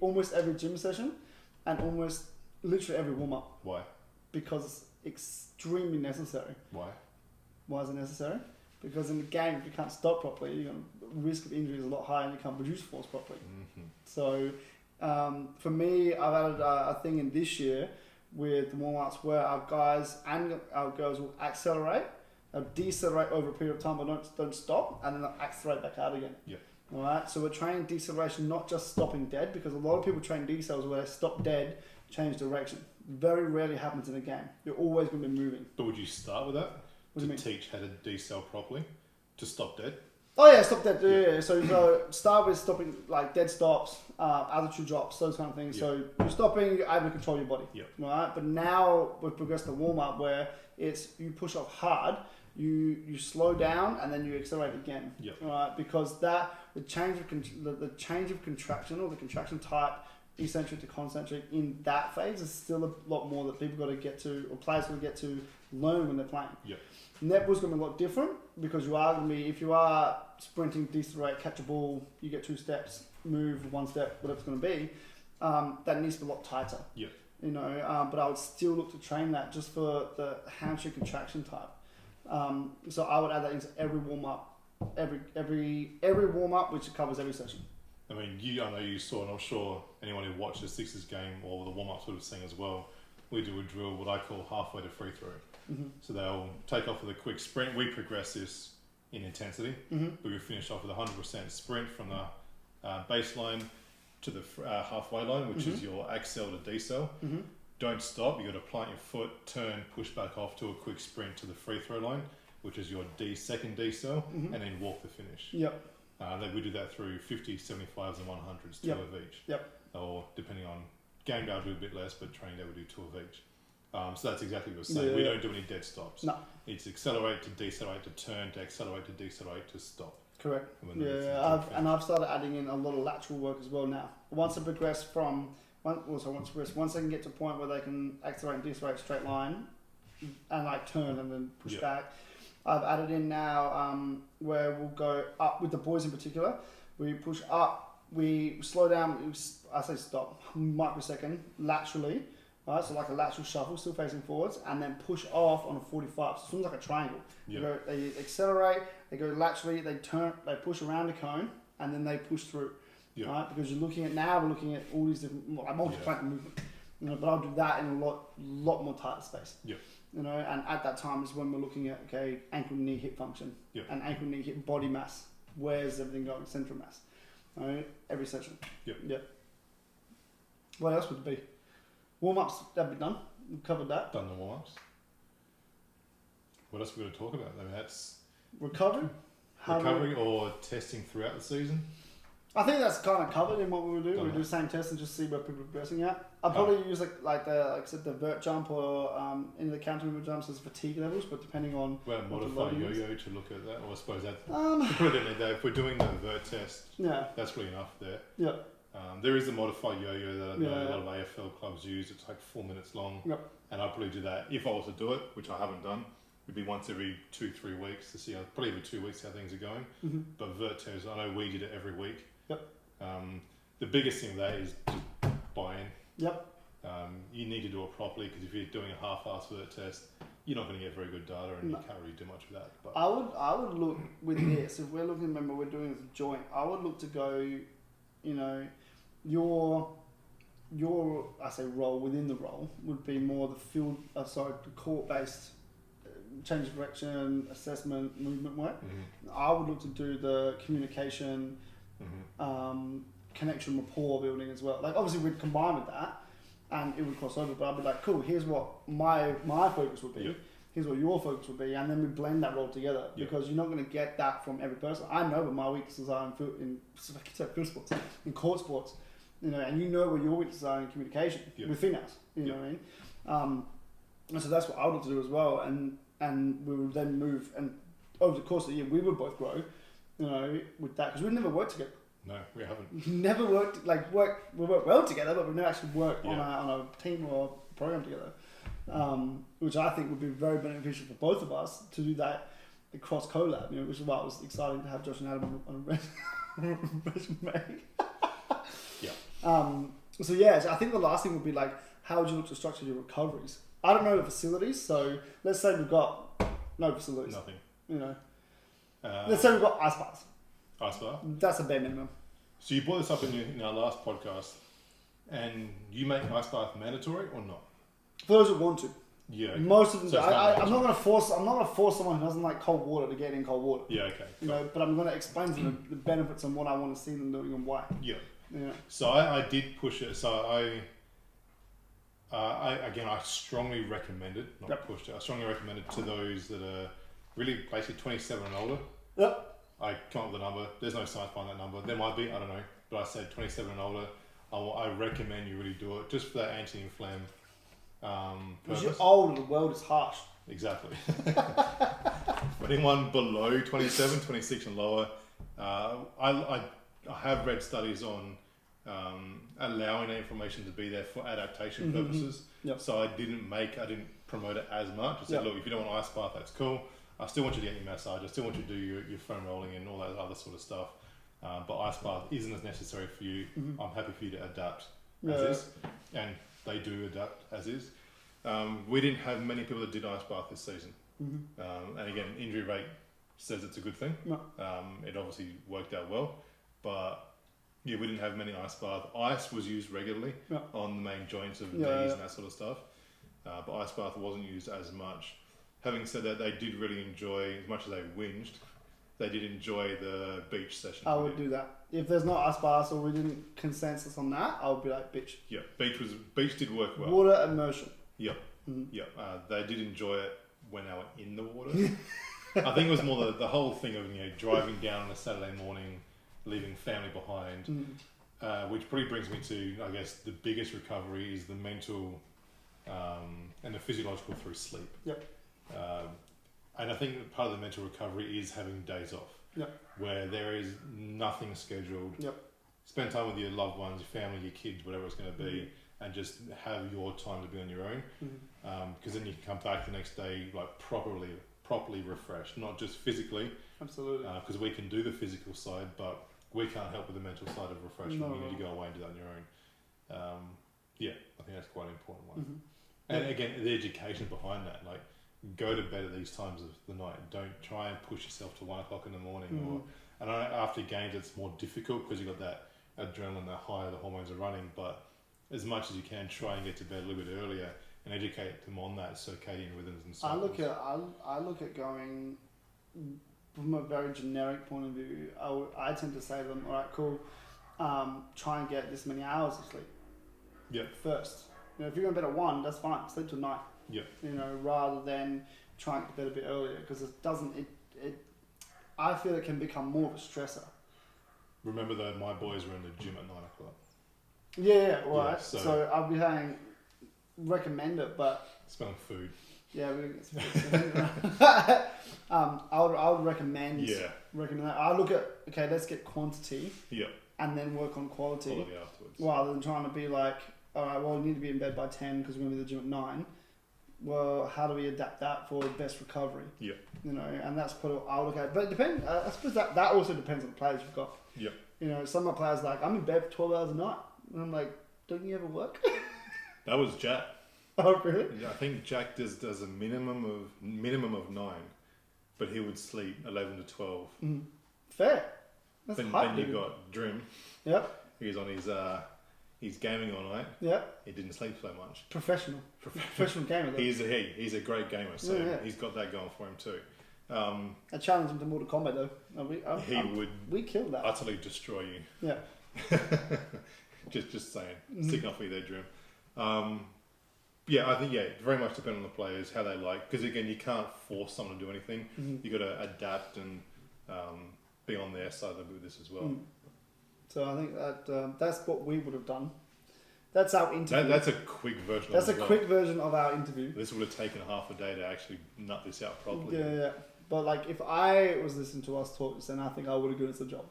[SPEAKER 1] almost every gym session and almost literally every warm up
[SPEAKER 2] Why?
[SPEAKER 1] because it's extremely necessary.
[SPEAKER 2] Why?
[SPEAKER 1] Why is it necessary? Because in the game, if you can't stop properly, the risk of injury is a lot higher and you can't produce force properly.
[SPEAKER 2] Mm-hmm.
[SPEAKER 1] So for me, I've added a thing in this year with the warm-ups where our guys and our girls will accelerate, they'll decelerate over a period of time, but don't stop, and then they'll accelerate back out again.
[SPEAKER 2] Yeah.
[SPEAKER 1] All right. So we're training deceleration, not just stopping dead, because a lot of people train decels where they stop dead, change direction. Very rarely happens in a game. You're always going to be moving.
[SPEAKER 2] But would you start with that
[SPEAKER 1] What do you
[SPEAKER 2] to
[SPEAKER 1] mean?
[SPEAKER 2] teach how to decel properly, to stop dead?
[SPEAKER 1] Oh yeah, stop dead. Yeah. So start with stopping like dead stops, altitude drops, those kind of things.
[SPEAKER 2] Yeah.
[SPEAKER 1] So you're stopping, you're able to control your body.
[SPEAKER 2] Yeah.
[SPEAKER 1] Right. But now we've progressed to warm up where it's you push off hard, you slow down, and then you accelerate again.
[SPEAKER 2] Yeah.
[SPEAKER 1] Right. Because the change of contraction or the contraction type, eccentric to concentric in that phase is still a lot more that people got to get to, or players got to get to learn when they're playing.
[SPEAKER 2] Yeah.
[SPEAKER 1] Netball's going to be a lot different because you are going to be, if you are sprinting, decelerate, catch a ball, you get 2 steps, move 1 step, whatever it's going to be, that needs to be a lot tighter.
[SPEAKER 2] Yeah.
[SPEAKER 1] But I would still look to train that just for the hamstring contraction type. So I would add that into every warm up, every warm up, which covers every session.
[SPEAKER 2] I mean, I know you saw, and I'm sure anyone who watched the Sixers game or the warm-ups would have seen as well, we do a drill, what I call halfway to free throw.
[SPEAKER 1] Mm-hmm.
[SPEAKER 2] So they'll take off with a quick sprint. We progress this in intensity.
[SPEAKER 1] Mm-hmm.
[SPEAKER 2] But we finish off with a 100% sprint from the baseline to the halfway line, which is your accel to decel.
[SPEAKER 1] Mm-hmm.
[SPEAKER 2] Don't stop. You got to plant your foot, turn, push back off to a quick sprint to the free throw line, which is your second decel, and then walk the finish.
[SPEAKER 1] Yep.
[SPEAKER 2] Then we do that through 50s, 75s, and 100s, 2
[SPEAKER 1] Yep.
[SPEAKER 2] of each.
[SPEAKER 1] Yep.
[SPEAKER 2] Or depending on game day, I'll do a bit less, but training day we do 2 of each. So that's exactly what you're saying.
[SPEAKER 1] Yeah.
[SPEAKER 2] We don't do any dead stops.
[SPEAKER 1] No.
[SPEAKER 2] It's accelerate to decelerate to turn to accelerate to decelerate to stop.
[SPEAKER 1] Correct.
[SPEAKER 2] And when the
[SPEAKER 1] Yeah,
[SPEAKER 2] finish.
[SPEAKER 1] I've started adding in a lot of lateral work as well now. Once I progress once I can get to a point where they can accelerate and decelerate straight line, and like turn and then push
[SPEAKER 2] Yeah.
[SPEAKER 1] back, I've added in now where we'll go up with the boys in particular. We push up, we slow down. I say stop, microsecond laterally. Right, so like a lateral shuffle, still facing forwards, and then push off on a 45. So it's almost like a triangle.
[SPEAKER 2] Yeah.
[SPEAKER 1] They accelerate, they go laterally, they turn, they push around the cone, and then they push through.
[SPEAKER 2] Yeah.
[SPEAKER 1] Right, because we're looking at all these different multi-plank movement. But I'll do that in a lot more tighter space.
[SPEAKER 2] Yeah.
[SPEAKER 1] And at that time is when we're looking at ankle, knee, hip function,
[SPEAKER 2] Yeah.
[SPEAKER 1] and ankle, knee, hip body mass. Where's everything going? Central mass. Right, every session.
[SPEAKER 2] Yep.
[SPEAKER 1] Yep. What else would it be? Warm-ups, that'd be done. We've covered that.
[SPEAKER 2] Done the warm-ups. What else are we going to talk about? I mean, that's
[SPEAKER 1] Recovery.
[SPEAKER 2] recovery or testing throughout the season.
[SPEAKER 1] I think that's kind of covered in what we would do.
[SPEAKER 2] Done
[SPEAKER 1] We do
[SPEAKER 2] that.
[SPEAKER 1] the same test and just see where people are progressing at. I'd probably use like I said, the vert jump or in the counter movement jumps as fatigue levels, but depending on
[SPEAKER 2] Well,
[SPEAKER 1] what the
[SPEAKER 2] modify
[SPEAKER 1] loading is.
[SPEAKER 2] yo-yo to look at that, or I suppose that. To put it in there, if we're doing the vert test,
[SPEAKER 1] Yeah.
[SPEAKER 2] that's really enough there.
[SPEAKER 1] Yeah.
[SPEAKER 2] There is a modified yo-yo that I know
[SPEAKER 1] Yeah.
[SPEAKER 2] a lot of AFL clubs use. It's like 4 minutes long,
[SPEAKER 1] Yep.
[SPEAKER 2] and I'd probably do that if I was to do it, which I haven't done. It'd be once every 2-3 weeks to see probably every 2 weeks how things are going.
[SPEAKER 1] Mm-hmm.
[SPEAKER 2] But vert test, I know we did it every week.
[SPEAKER 1] Yep.
[SPEAKER 2] The biggest thing with that is just buy-in.
[SPEAKER 1] Yep.
[SPEAKER 2] You need to do it properly because if you're doing a half-assed vert test, you're not going to get very good data, and
[SPEAKER 1] No.
[SPEAKER 2] you can't really do much with that. But
[SPEAKER 1] I would look with this, if we're looking, remember we're doing it as a joint, I would look to go, your I say role within the role would be more the the court-based change of direction, assessment, movement work. I would look to do the communication, connection, rapport building as well. Like obviously we'd combine with that and it would cross over, but I'd be like, cool, here's what my focus would be.
[SPEAKER 2] Yep.
[SPEAKER 1] Here's what your focus would be, and then we blend that role together because you're not going to get that from every person. I know what my weaknesses are in field sports, in court sports, and you know where your weaknesses are in communication with females. You know what I mean? And so that's what I would look to do as well, and we would then move, and over the course of the year we would both grow, you know, with that, because we've never worked together.
[SPEAKER 2] No, we haven't.
[SPEAKER 1] We've never worked, we work well together, but we've never actually worked
[SPEAKER 2] Yeah.
[SPEAKER 1] on a team or a program together. Which I think would be very beneficial for both of us to do that cross collab, you know, which is why it was exciting to have Josh and Adam on a resume.
[SPEAKER 2] Yeah.
[SPEAKER 1] So yeah, so I think the last thing would be like, how would you look to structure your recoveries? I don't know the facilities, so let's say we've got no facilities.
[SPEAKER 2] Nothing.
[SPEAKER 1] You know, let's say we've got ice baths.
[SPEAKER 2] Ice bar.
[SPEAKER 1] That's a bare minimum.
[SPEAKER 2] So you brought this up in our last podcast, and you make ice bath mandatory or not?
[SPEAKER 1] For those who want to.
[SPEAKER 2] Yeah. Okay.
[SPEAKER 1] Most of them.
[SPEAKER 2] So
[SPEAKER 1] Do. I'm not going to force. I'm not going to force someone who doesn't like cold water to get in cold water.
[SPEAKER 2] Yeah. Okay.
[SPEAKER 1] You know, but I'm going to explain to them the benefits and what I want to see them doing and why.
[SPEAKER 2] Yeah.
[SPEAKER 1] Yeah.
[SPEAKER 2] So I did push it. So I strongly recommend it. Not pushed it. I strongly recommend it to those that are really basically 27 and older.
[SPEAKER 1] Yep.
[SPEAKER 2] I come up with a number. There's no science behind that number. There might be. I don't know. But I said 27 and older. I recommend you really do it just for that anti-inflam.
[SPEAKER 1] Because you're older, the world is harsh.
[SPEAKER 2] Exactly. For anyone below 27, 26 and lower, I have read studies on allowing that information to be there for adaptation purposes.
[SPEAKER 1] Yep.
[SPEAKER 2] So I didn't promote it as much. I said, look, if you don't want ice bath, that's cool. I still want you to get your massage. I still want you to do your foam rolling and all that other sort of stuff. But ice bath isn't as necessary for you. I'm happy for you to adapt as is. And they do adapt as is. We didn't have many people that did ice bath this season. And again, injury rate says it's a good thing.
[SPEAKER 1] No.
[SPEAKER 2] It obviously worked out well. But yeah, we didn't have many ice bath. Ice was used regularly on the main joints of knees and that sort of stuff. But ice bath wasn't used as much. Having said that, they did really enjoy, as much as they whinged, they did enjoy the beach session.
[SPEAKER 1] I would do that. If there's no ice baths or we didn't consensus on that, I would be like, bitch.
[SPEAKER 2] Yeah, beach did work well.
[SPEAKER 1] Water immersion.
[SPEAKER 2] Yep. Yep. They did enjoy it when they were in the water. I think it was more the whole thing of driving down on a Saturday morning, leaving family behind, which probably brings me to, I guess, the biggest recovery is the mental and the physiological through sleep.
[SPEAKER 1] Yep.
[SPEAKER 2] And I think part of the mental recovery is having days off.
[SPEAKER 1] Yep.
[SPEAKER 2] Where there is nothing scheduled.
[SPEAKER 1] Yep.
[SPEAKER 2] Spend time with your loved ones, your family, your kids, whatever it's going to be, and just have your time to be on your own. Because then you can come back the next day like properly refreshed, not just physically.
[SPEAKER 1] Absolutely.
[SPEAKER 2] Because we can do the physical side, but we can't help with the mental side of refreshment. You need to go away and do that on your own. Yeah, I think that's quite an important one. And again, the education behind that, like, go to bed at these times of the night. Don't try and push yourself to 1 o'clock in the morning. And I know after games it's more difficult because you've got that adrenaline, that high, the hormones are running. But as much as you can, try and get to bed a little bit earlier and educate them on that circadian rhythms and cycles.
[SPEAKER 1] I look at going from a very generic point of view. I tend to say to them, all right, cool. Try and get this many hours of sleep.
[SPEAKER 2] Yep.
[SPEAKER 1] First. If you're going to bed at 1, that's fine. Sleep till 9.
[SPEAKER 2] Yep.
[SPEAKER 1] Rather than trying to get to bed a bit earlier, because it doesn't. I feel it can become more of a stressor.
[SPEAKER 2] Remember though, my boys were in the gym at 9 o'clock.
[SPEAKER 1] Yeah, right.
[SPEAKER 2] Yeah,
[SPEAKER 1] so I'll be saying, recommend it, but
[SPEAKER 2] smelling food.
[SPEAKER 1] Yeah, we didn't get I would recommend.
[SPEAKER 2] Yeah.
[SPEAKER 1] Recommend that. I look at let's get quantity.
[SPEAKER 2] Yeah.
[SPEAKER 1] And then work on quality.
[SPEAKER 2] Quality afterwards.
[SPEAKER 1] Rather than trying to be like, all right, well, we need to be in bed by 10 because we're going to be at the gym at 9. Well, how do we adapt that for best recovery?
[SPEAKER 2] Yeah.
[SPEAKER 1] And that's what I'll look at. But it depends. I suppose that also depends on the players you've got.
[SPEAKER 2] Yeah.
[SPEAKER 1] Some of the players are like, I'm in bed for 12 hours a night. And I'm like, don't you ever work?
[SPEAKER 2] That was Jack.
[SPEAKER 1] Oh, really?
[SPEAKER 2] Yeah, I think Jack does a minimum of 9, but he would sleep 11 to 12.
[SPEAKER 1] Fair. That's
[SPEAKER 2] then you got Drim.
[SPEAKER 1] Yep.
[SPEAKER 2] He's on his gaming all night.
[SPEAKER 1] Yep.
[SPEAKER 2] He didn't sleep so much.
[SPEAKER 1] Professional gamer. Though.
[SPEAKER 2] He's a great gamer, so he's got that going for him too.
[SPEAKER 1] I challenged him to Mortal Kombat though. We killed that.
[SPEAKER 2] Utterly destroy you.
[SPEAKER 1] Yeah.
[SPEAKER 2] just saying. Sticking off with you there, Drim. Yeah, I think very much depend on the players, how they like. Because again, you can't force someone to do anything. You got to adapt and be on their side of this as well.
[SPEAKER 1] So I think that that's what we would have done. That's our interview.
[SPEAKER 2] That's a quick version.
[SPEAKER 1] That's a quick version of our interview.
[SPEAKER 2] This would have taken half a day to actually nut this out properly.
[SPEAKER 1] Yeah. But like, if I was listening to us talk, then I think I would have given us a job.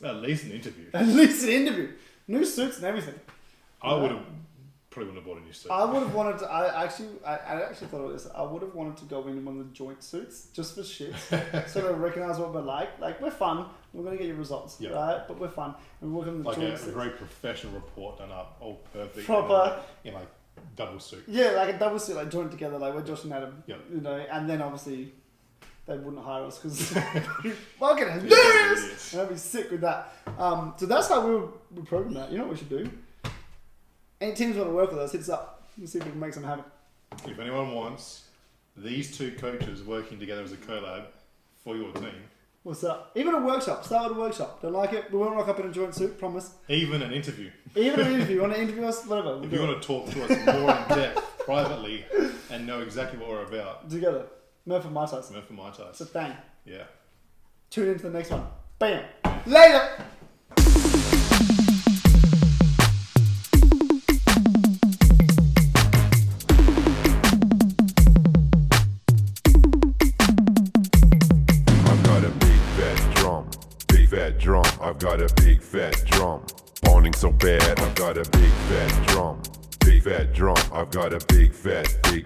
[SPEAKER 2] At least an interview.
[SPEAKER 1] At least an interview. New suits and everything.
[SPEAKER 2] I would have probably wouldn't have bought a new suit.
[SPEAKER 1] I would have wanted to. I actually thought of this. I would have wanted to go in one of the joint suits just for shit, sort of recognize what we're like. Like, we're fun. We're gonna get your results, right? But we're fun. And we're working the
[SPEAKER 2] like
[SPEAKER 1] joint
[SPEAKER 2] a
[SPEAKER 1] suits.
[SPEAKER 2] very professional report done up, all perfect,
[SPEAKER 1] Proper.
[SPEAKER 2] in like double suit.
[SPEAKER 1] Yeah, like a double suit, like joined together, like we're Josh and Adam.
[SPEAKER 2] Yep.
[SPEAKER 1] You know, and then obviously they wouldn't hire us because fucking hilarious. And I'd be sick with that. So that's how we program that. You know what we should do? Any teams want to work with us, hit us up. We'll see if we can make something happen.
[SPEAKER 2] If anyone wants these two coaches working together as a collab for your team,
[SPEAKER 1] What's up? Even a workshop. Start with a workshop. Don't like it? We won't rock up in a joint suit, promise.
[SPEAKER 2] even an interview.
[SPEAKER 1] Even an interview. You want to interview us? Whatever.
[SPEAKER 2] If you want to talk to us more in depth, privately, and know exactly what we're about,
[SPEAKER 1] Together. Murph and Mitise.
[SPEAKER 2] Murph and Mitise.
[SPEAKER 1] It's a thing.
[SPEAKER 2] Yeah.
[SPEAKER 1] Tune into the next one. Bam. Later.
[SPEAKER 3] I've got a big fat drum, pounding so bad. I've got a big fat drum, big fat drum. I've got a big fat, big.